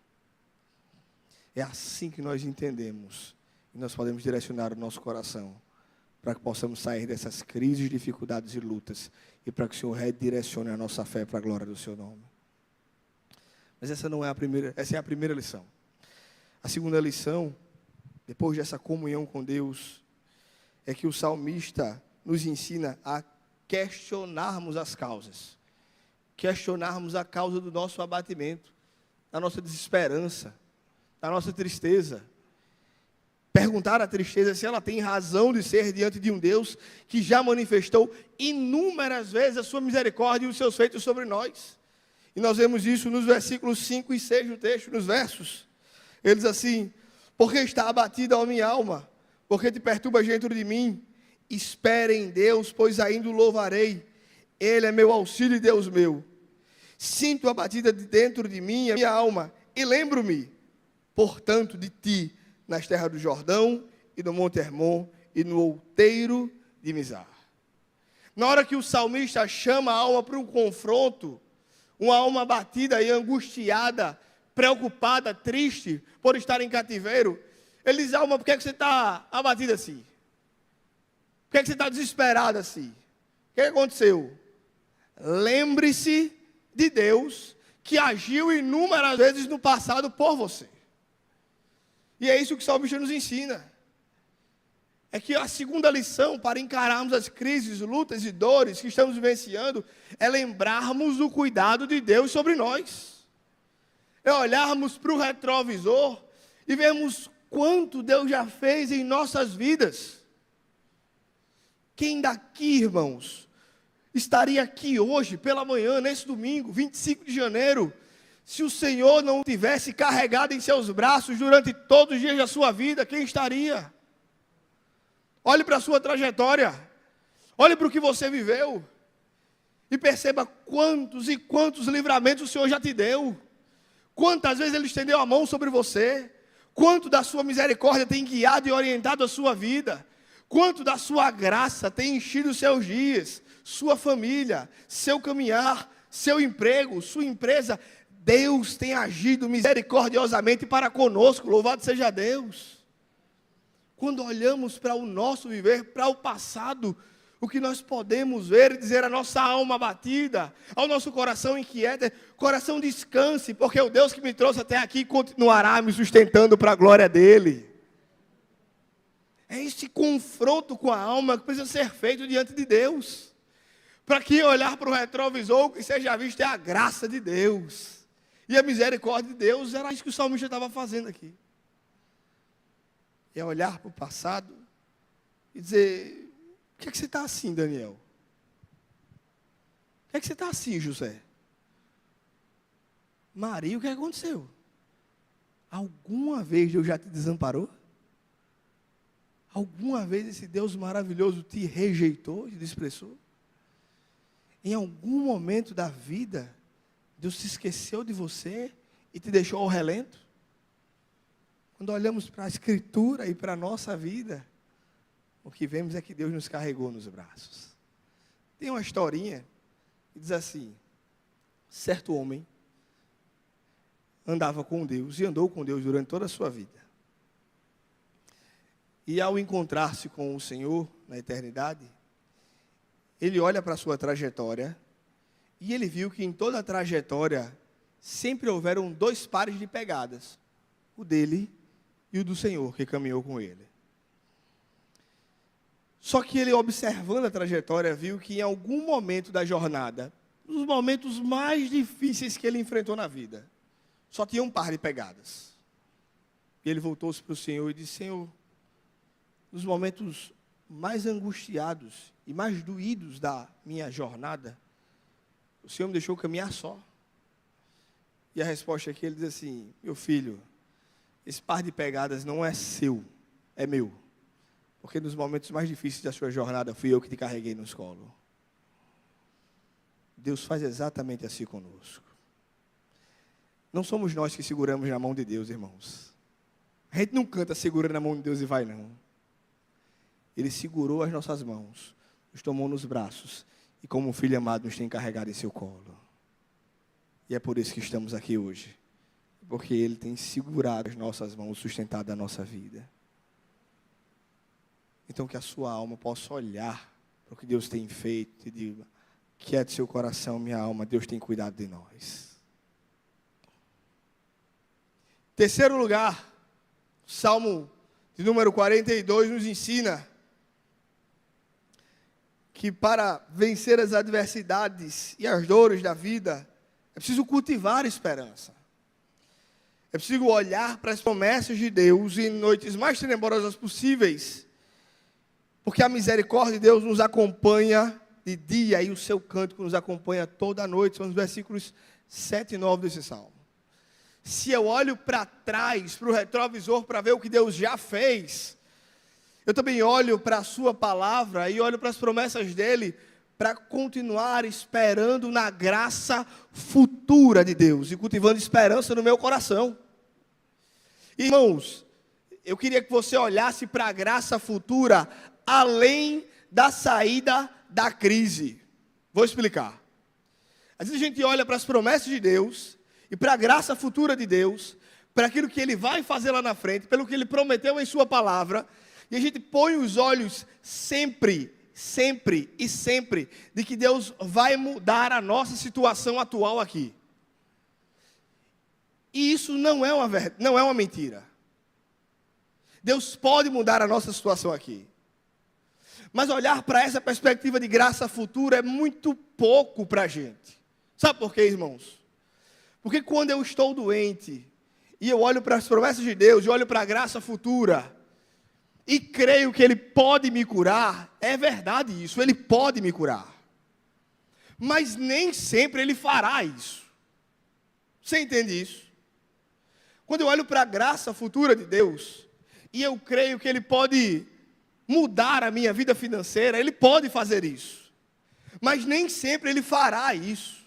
É assim que nós entendemos e nós podemos direcionar o nosso coração para que possamos sair dessas crises, dificuldades e lutas e para que o Senhor redirecione a nossa fé para a glória do seu nome. Mas essa não é a primeira, essa é a primeira lição. A segunda lição, depois dessa comunhão com Deus, é que o salmista nos ensina a questionarmos as causas. Questionarmos a causa do nosso abatimento. da nossa desesperança, da nossa tristeza. Perguntar à tristeza se ela tem razão de ser diante de um Deus que já manifestou inúmeras vezes a sua misericórdia e os seus feitos sobre nós. E nós vemos isso nos versículos 5 e 6 do texto, nos versos. Ele diz assim: porque está abatida a minha alma, porque te perturbas dentro de mim. Espere em Deus, pois ainda o louvarei. Ele é meu auxílio e Deus meu. Sinto abatida de dentro de mim a minha alma, e lembro-me, portanto, de ti, nas terras do Jordão, e no Monte Hermon, e no outeiro de Mizar. Na hora que o salmista chama a alma para um confronto, uma alma abatida e angustiada, preocupada, triste, por estar em cativeiro, ele diz: alma, por que você está abatida assim? Por que você está desesperada assim? O que aconteceu? Lembre-se de Deus, que agiu inúmeras vezes no passado por você. E é isso que o salmista nos ensina. É que a segunda lição para encararmos as crises, lutas e dores que estamos vivenciando é lembrarmos do cuidado de Deus sobre nós. É olharmos para o retrovisor e vermos quanto Deus já fez em nossas vidas. Quem daqui, irmãos, estaria aqui hoje, pela manhã, nesse domingo, 25 de janeiro, se o Senhor não tivesse carregado em seus braços durante todos os dias da sua vida? Quem estaria? Olhe para a sua trajetória, olhe para o que você viveu, e perceba quantos e quantos livramentos o Senhor já te deu, quantas vezes Ele estendeu a mão sobre você, quanto da sua misericórdia tem guiado e orientado a sua vida, quanto da sua graça tem enchido os seus dias, sua família, seu caminhar, seu emprego, sua empresa. Deus tem agido misericordiosamente para conosco, louvado seja Deus. Quando olhamos para o nosso viver, para o passado, o que nós podemos ver e dizer à nossa alma abatida, ao nosso coração inquieto: coração, descanse, porque o Deus que me trouxe até aqui continuará me sustentando para a glória dEle. É este confronto com a alma que precisa ser feito diante de Deus, para que olhar para o retrovisor, o que seja visto é a graça de Deus, e a misericórdia de Deus. Era isso que o salmista estava fazendo aqui. É olhar para o passado e dizer: por que você está assim, Daniel? Por que você está assim, José? Maria, o que aconteceu? Alguma vez Deus já te desamparou? Alguma vez esse Deus maravilhoso te rejeitou, te desprezou? Em algum momento da vida, Deus se esqueceu de você e te deixou ao relento? Quando olhamos para a Escritura e para a nossa vida, o que vemos é que Deus nos carregou nos braços. Tem uma historinha que diz assim: certo homem andava com Deus e andou com Deus durante toda a sua vida. E ao encontrar-se com o Senhor na eternidade, ele olha para a sua trajetória e ele viu que em toda a trajetória sempre houveram dois pares de pegadas: o dele e o do Senhor que caminhou com ele. Só que ele, observando a trajetória, viu que em algum momento da jornada, nos momentos mais difíceis que ele enfrentou na vida, só tinha um par de pegadas. E ele voltou-se para o Senhor e disse: Senhor, nos momentos mais angustiados e mais doídos da minha jornada, o Senhor me deixou caminhar só. E a resposta aqui, ele diz assim: meu filho, esse par de pegadas não é seu, é meu. Porque nos momentos mais difíceis da sua jornada, fui eu que te carreguei no colo. Deus faz exatamente assim conosco. Não somos nós que seguramos na mão de Deus, irmãos. A gente não canta segura na mão de Deus e vai, não. Ele segurou as nossas mãos, nos tomou nos braços e, como um filho amado, nos tem carregado em seu colo. E é por isso que estamos aqui hoje. Porque Ele tem segurado as nossas mãos, sustentado a nossa vida. Então que a sua alma possa olhar para o que Deus tem feito e diga: quiete seu coração, minha alma, Deus tem cuidado de nós. Terceiro lugar, Salmo de número 42 nos ensina que para vencer as adversidades e as dores da vida, é preciso cultivar a esperança. É preciso olhar para as promessas de Deus em noites mais tenebrosas possíveis, porque a misericórdia de Deus nos acompanha de dia e o seu cântico nos acompanha toda a noite. São os versículos 7 e 9 desse salmo. Se eu olho para trás, para o retrovisor, para ver o que Deus já fez, eu também olho para a sua palavra e olho para as promessas dele, para continuar esperando na graça futura de Deus e cultivando esperança no meu coração. Irmãos, eu queria que você olhasse para a graça futura além da saída da crise. Vou explicar. Às vezes a gente olha para as promessas de Deus e para a graça futura de Deus, para aquilo que Ele vai fazer lá na frente, pelo que Ele prometeu em sua palavra, e a gente põe os olhos sempre de que Deus vai mudar a nossa situação atual aqui. E isso não é uma mentira. Deus pode mudar a nossa situação aqui. Mas olhar para essa perspectiva de graça futura é muito pouco para a gente. Sabe por quê, irmãos? Porque quando eu estou doente, e eu olho para as promessas de Deus, e olho para a graça futura, e creio que Ele pode me curar, é verdade isso, Ele pode me curar. Mas nem sempre Ele fará isso. Você entende isso? Quando eu olho para a graça futura de Deus, e eu creio que Ele pode mudar a minha vida financeira, Ele pode fazer isso. Mas nem sempre Ele fará isso.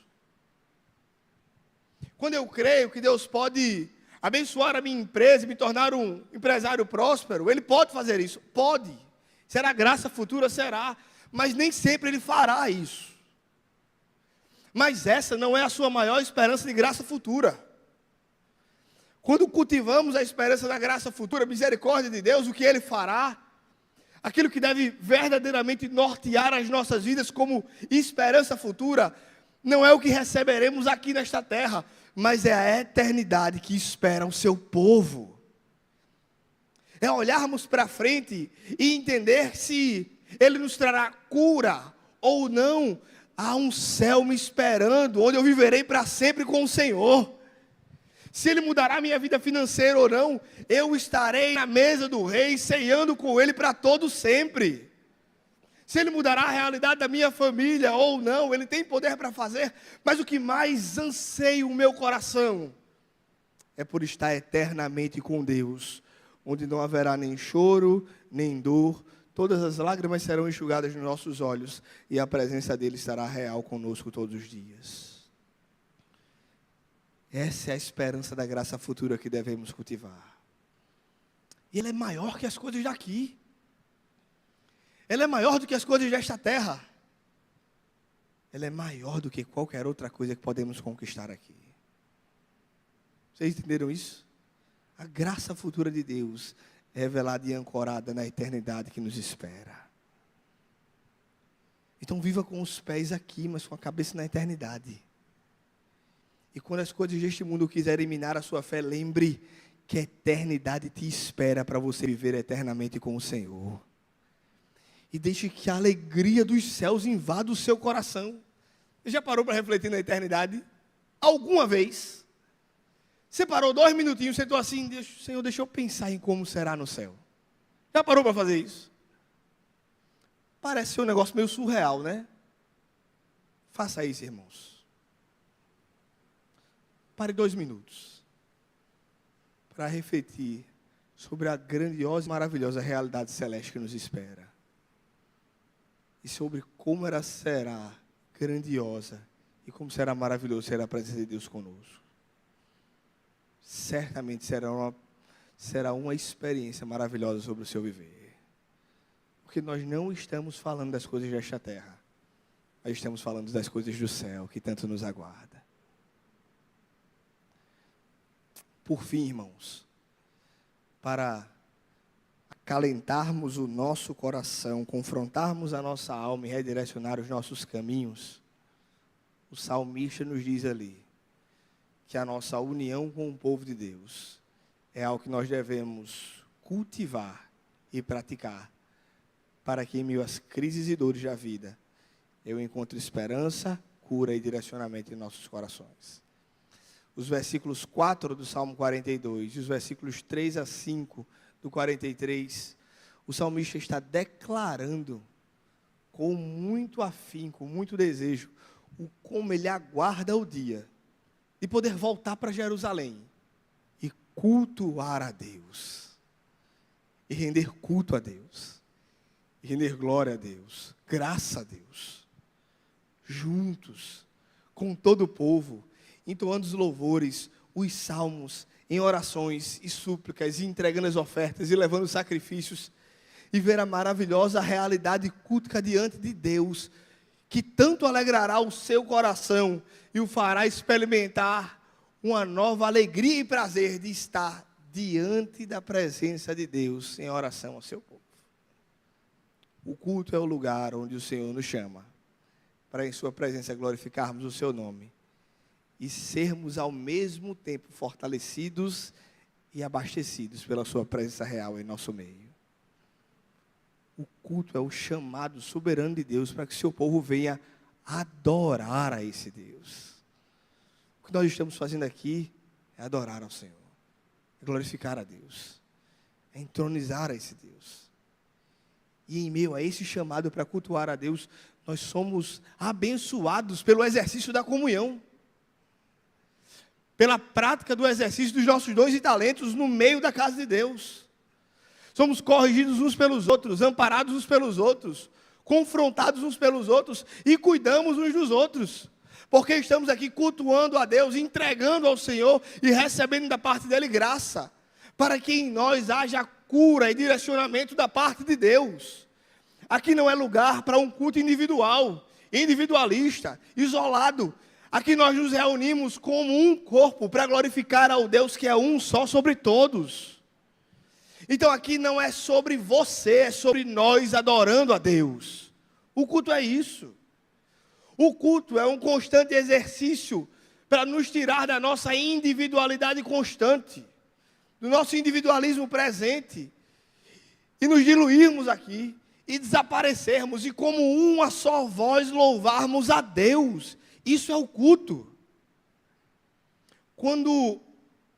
Quando eu creio que Deus pode abençoar a minha empresa e me tornar um empresário próspero, Ele pode fazer isso. Pode. Será graça futura? Será. Mas nem sempre Ele fará isso. Mas essa não é a sua maior esperança de graça futura. Quando cultivamos a esperança da graça futura, a misericórdia de Deus, o que Ele fará, aquilo que deve verdadeiramente nortear as nossas vidas como esperança futura, não é o que receberemos aqui nesta terra, mas é a eternidade que espera o seu povo. É olharmos para frente e entender se Ele nos trará cura ou não. Há um céu me esperando, onde eu viverei para sempre com o Senhor. Se Ele mudará minha vida financeira ou não, eu estarei na mesa do Rei, ceando com Ele para todo sempre. Se Ele mudará a realidade da minha família ou não, Ele tem poder para fazer. Mas o que mais anseia o meu coração é por estar eternamente com Deus, onde não haverá nem choro, nem dor, todas as lágrimas serão enxugadas nos nossos olhos e a presença dEle estará real conosco todos os dias. Essa é a esperança da graça futura que devemos cultivar. E Ele é maior que as coisas daqui. Ele é maior do que as coisas desta terra. Ele é maior do que qualquer outra coisa que podemos conquistar aqui. Vocês entenderam isso? A graça futura de Deus é revelada e ancorada na eternidade que nos espera. Então viva com os pés aqui, mas com a cabeça na eternidade. E quando as coisas deste mundo quiserem minar a sua fé, lembre que a eternidade te espera para você viver eternamente com o Senhor. E deixe que a alegria dos céus invada o seu coração. Você já parou para refletir na eternidade? Alguma vez? Você parou 2 minutinhos, sentou assim, Senhor, deixa eu pensar em como será no céu. Já parou para fazer isso? Parece ser um negócio meio surreal, né? Faça isso, irmãos. Pare 2 minutos para refletir sobre a grandiosa e maravilhosa realidade celeste que nos espera. E sobre como ela será grandiosa e como será maravilhoso ser a presença de Deus conosco. Certamente será uma experiência maravilhosa sobre o seu viver. Porque nós não estamos falando das coisas desta terra, mas estamos falando das coisas do céu que tanto nos aguarda. Por fim, irmãos, para acalentarmos o nosso coração, confrontarmos a nossa alma e redirecionar os nossos caminhos, o salmista nos diz ali que a nossa união com o povo de Deus é algo que nós devemos cultivar e praticar, para que em meio às crises e dores da vida, eu encontre esperança, cura e direcionamento em nossos corações. os versículos 4 do Salmo 42 e os versículos 3 a 5 do 43, o salmista está declarando com muito afinco, com muito desejo, como ele aguarda o dia de poder voltar para Jerusalém e cultuar a Deus, e render culto a Deus, e render glória a Deus, graça a Deus, juntos, com todo o povo, entoando os louvores, os salmos, em orações e súplicas, e entregando as ofertas, e levando os sacrifícios, e ver a maravilhosa realidade cultica diante de Deus, que tanto alegrará o seu coração, e o fará experimentar uma nova alegria e prazer de estar diante da presença de Deus, em oração ao seu povo. O culto é o lugar onde o Senhor nos chama, para em sua presença glorificarmos o seu nome, e sermos ao mesmo tempo fortalecidos e abastecidos pela sua presença real em nosso meio. O culto é o chamado soberano de Deus para que seu povo venha adorar a esse Deus. O que nós estamos fazendo aqui é adorar ao Senhor, é glorificar a Deus, é entronizar a esse Deus. E em meio a esse chamado para cultuar a Deus, nós somos abençoados pelo exercício da comunhão, pela prática do exercício dos nossos dons e talentos no meio da casa de Deus. Somos corrigidos uns pelos outros, amparados uns pelos outros, confrontados uns pelos outros e cuidamos uns dos outros. Porque estamos aqui cultuando a Deus, entregando ao Senhor e recebendo da parte dele graça, para que em nós haja cura e direcionamento da parte de Deus. Aqui não é lugar para um culto individual, individualista, isolado. Aqui nós nos reunimos como um corpo para glorificar ao Deus que é um só sobre todos. Então aqui não é sobre você, é sobre nós adorando a Deus. O culto é isso. O culto é um constante exercício para nos tirar da nossa individualidade constante, do nosso individualismo presente, e nos diluirmos aqui, e desaparecermos, e como uma só voz louvarmos a Deus. Isso é o culto. Quando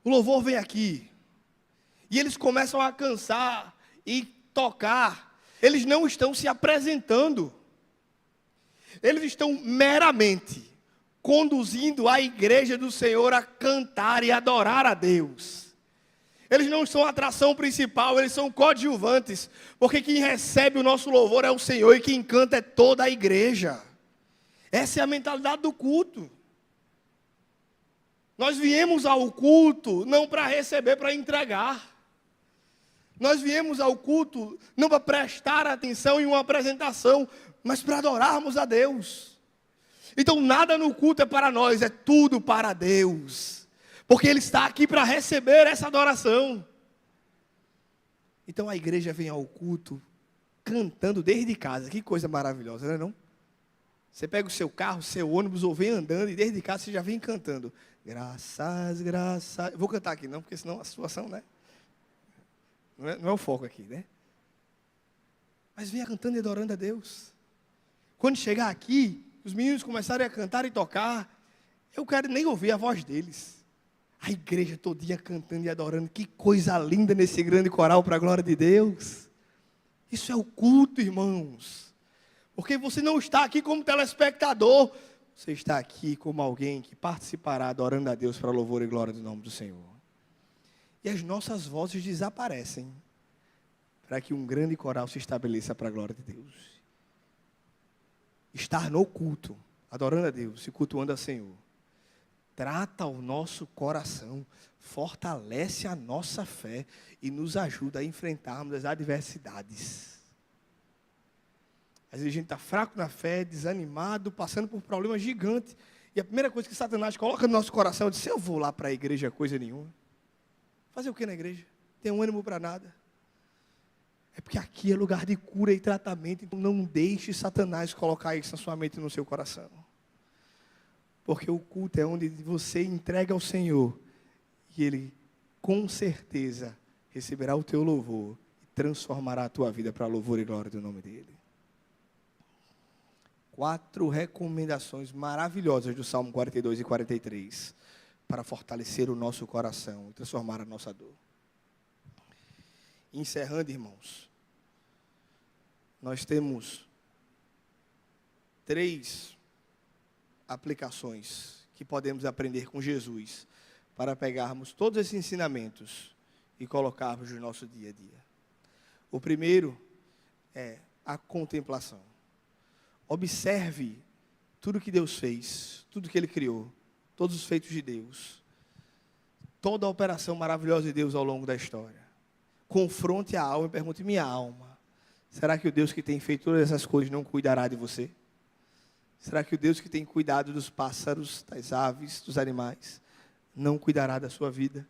o louvor vem aqui, e eles começam a cantar e tocar, eles não estão se apresentando. Eles estão meramente conduzindo a igreja do Senhor a cantar e adorar a Deus. Eles não são a atração principal, eles são coadjuvantes, porque quem recebe o nosso louvor é o Senhor e quem canta é toda a igreja. Essa é a mentalidade do culto. Nós viemos ao culto não para receber, para entregar. Nós viemos ao culto não para prestar atenção em uma apresentação, mas para adorarmos a Deus. Então nada no culto é para nós, é tudo para Deus. Porque Ele está aqui para receber essa adoração. Então a igreja vem ao culto cantando desde casa. Que coisa maravilhosa, não é não? Você pega o seu carro, o seu ônibus, ou vem andando, e desde casa você já vem cantando. Graças, graças. Eu vou cantar aqui não, porque senão a situação, né? Não é o foco aqui, né? Mas venha cantando e adorando a Deus. Quando chegar aqui, os meninos começarem a cantar e tocar, eu quero nem ouvir a voz deles. A igreja todinha cantando e adorando. Que coisa linda nesse grande coral para a glória de Deus. Isso é o culto, irmãos. Porque você não está aqui como telespectador. Você está aqui como alguém que participará adorando a Deus para louvor e glória do nome do Senhor. E as nossas vozes desaparecem para que um grande coral se estabeleça para a glória de Deus. Estar no culto, adorando a Deus e cultuando ao Senhor, trata o nosso coração, fortalece a nossa fé e nos ajuda a enfrentarmos as adversidades. Às vezes a gente está fraco na fé, desanimado, passando por problemas gigantes. E a primeira coisa que Satanás coloca no nosso coração é dizer: eu vou lá para a igreja, coisa nenhuma. Fazer o que na igreja? Tem ânimo para nada. É porque aqui é lugar de cura e tratamento. Então não deixe Satanás colocar isso na sua mente e no seu coração. Porque o culto é onde você entrega ao Senhor. E Ele, com certeza, receberá o teu louvor. E transformará a tua vida para a louvor e glória do nome dEle. 4 recomendações maravilhosas do Salmo 42 e 43. para fortalecer o nosso coração e transformar a nossa dor. Encerrando, irmãos, nós temos 3 aplicações que podemos aprender com Jesus para pegarmos todos esses ensinamentos e colocarmos no nosso dia a dia. O primeiro é a contemplação. Observe tudo que Deus fez, tudo que Ele criou, todos os feitos de Deus, toda a operação maravilhosa de Deus ao longo da história. Confronte a alma e pergunte: minha alma, será que o Deus que tem feito todas essas coisas não cuidará de você? Será que o Deus que tem cuidado dos pássaros, das aves, dos animais, não cuidará da sua vida?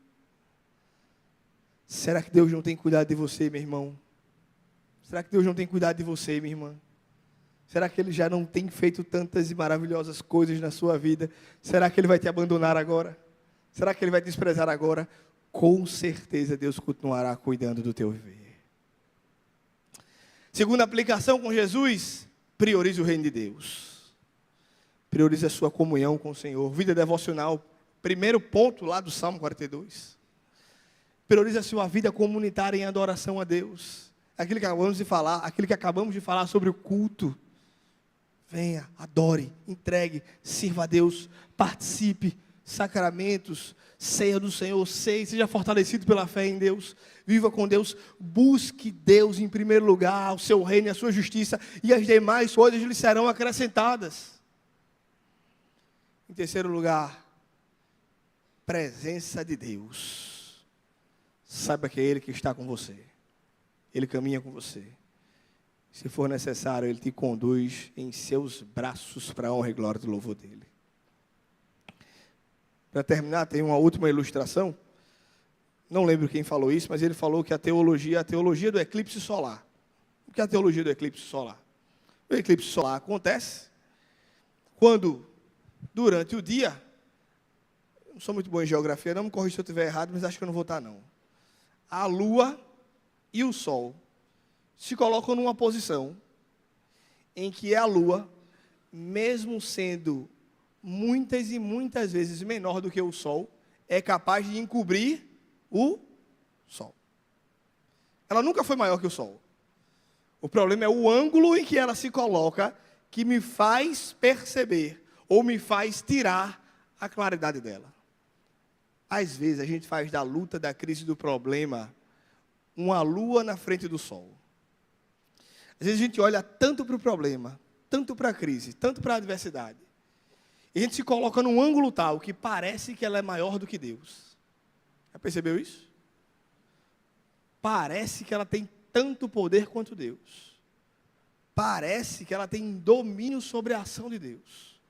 Será que Deus não tem cuidado de você, meu irmão? Será que Deus não tem cuidado de você, minha irmã? Será que Ele já não tem feito tantas e maravilhosas coisas na sua vida? Será que Ele vai te abandonar agora? Será que Ele vai te desprezar agora? Com certeza Deus continuará cuidando do teu viver. Segunda aplicação com Jesus: priorize o reino de Deus. Priorize a sua comunhão com o Senhor. Vida devocional, primeiro ponto lá do Salmo 42. Priorize a sua vida comunitária em adoração a Deus. Aquilo que acabamos de falar sobre o culto. Venha, adore, entregue, sirva a Deus, participe, sacramentos, ceia do Senhor, seja fortalecido pela fé em Deus, viva com Deus, busque Deus em primeiro lugar, o seu reino e a sua justiça, e as demais coisas lhe serão acrescentadas. Em terceiro lugar, presença de Deus. Saiba que é Ele que está com você, Ele caminha com você. Se for necessário, Ele te conduz em seus braços para a honra e glória do louvor dEle. Para terminar, tem uma última ilustração. Não lembro quem falou isso, mas ele falou que a teologia do eclipse solar. O que é a teologia do eclipse solar? O eclipse solar acontece quando, durante o dia, não sou muito bom em geografia, não me corrija se eu estiver errado, mas acho que eu não vou estar, não. A Lua e o Sol se colocam numa posição em que a Lua, mesmo sendo muitas e muitas vezes menor do que o Sol, é capaz de encobrir o Sol. Ela nunca foi maior que o Sol. O problema é o ângulo em que ela se coloca, que me faz perceber, ou me faz tirar a claridade dela. Às vezes a gente faz da luta, da crise, do problema, uma lua na frente do sol. Às vezes a gente olha tanto para o problema, tanto para a crise, tanto para a adversidade, e a gente se coloca num ângulo tal que parece que ela é maior do que Deus. Já percebeu isso? Parece que ela tem tanto poder quanto Deus. Parece que ela tem domínio sobre a ação de Deus.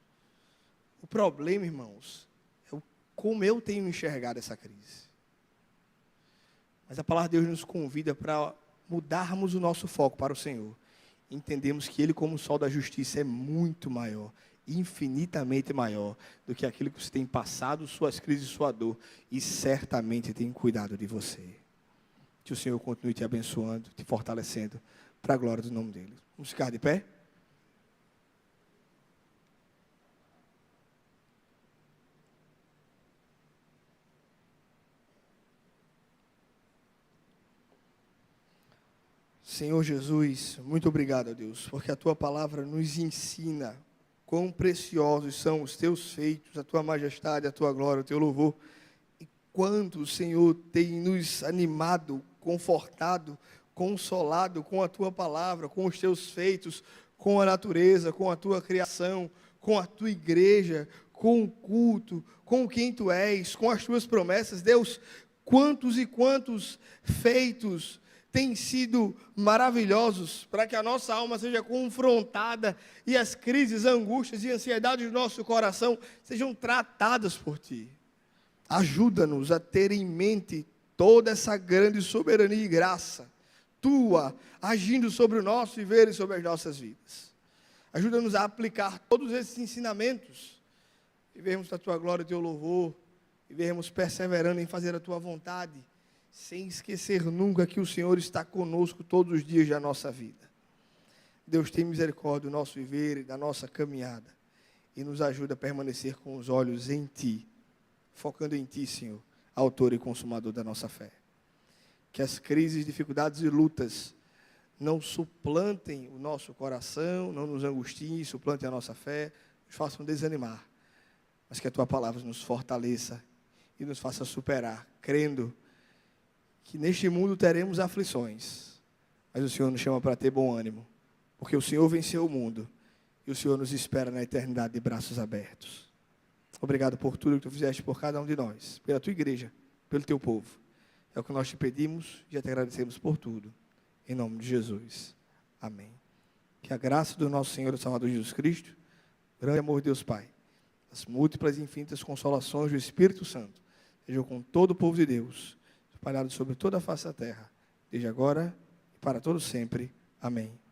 O problema, irmãos, é como eu tenho enxergado essa crise. Mas a palavra de Deus nos convida para mudarmos o nosso foco para o Senhor. Entendemos que Ele, como o sol da justiça, é muito maior, infinitamente maior do que aquilo que você tem passado, suas crises, sua dor, e certamente tem cuidado de você. Que o Senhor continue te abençoando, te fortalecendo, para a glória do nome dEle. Vamos ficar de pé? Senhor Jesus, muito obrigado, Deus, porque a Tua palavra nos ensina quão preciosos são os Teus feitos, a Tua majestade, a Tua glória, o Teu louvor. E quanto o Senhor tem nos animado, confortado, consolado com a Tua palavra, com os Teus feitos, com a natureza, com a Tua criação, com a Tua igreja, com o culto, com quem Tu és, com as Tuas promessas. Deus, quantos e quantos feitos têm sido maravilhosos para que a nossa alma seja confrontada e as crises, angústias e ansiedades do nosso coração sejam tratadas por Ti. Ajuda-nos a ter em mente toda essa grande soberania e graça Tua, agindo sobre o nosso viver e sobre as nossas vidas. Ajuda-nos a aplicar todos esses ensinamentos, vivermos da Tua glória e Teu louvor, vivermos perseverando em fazer a Tua vontade, sem esquecer nunca que o Senhor está conosco todos os dias da nossa vida. Deus, tem misericórdia do nosso viver e da nossa caminhada, e nos ajuda a permanecer com os olhos em Ti, focando em Ti, Senhor, autor e consumador da nossa fé. Que as crises, dificuldades e lutas não suplantem o nosso coração, não nos angustiem, suplantem a nossa fé, nos façam desanimar, mas que a Tua palavra nos fortaleça e nos faça superar, crendo que neste mundo teremos aflições, mas o Senhor nos chama para ter bom ânimo, porque o Senhor venceu o mundo e o Senhor nos espera na eternidade de braços abertos. Obrigado por tudo que Tu fizeste por cada um de nós, pela Tua igreja, pelo Teu povo. É o que nós Te pedimos e Te agradecemos por tudo. Em nome de Jesus. Amém. Que a graça do nosso Senhor e Salvador Jesus Cristo, o grande amor de Deus Pai, as múltiplas e infinitas consolações do Espírito Santo, sejam com todo o povo de Deus, espalhado sobre toda a face da terra, desde agora e para todo sempre. Amém.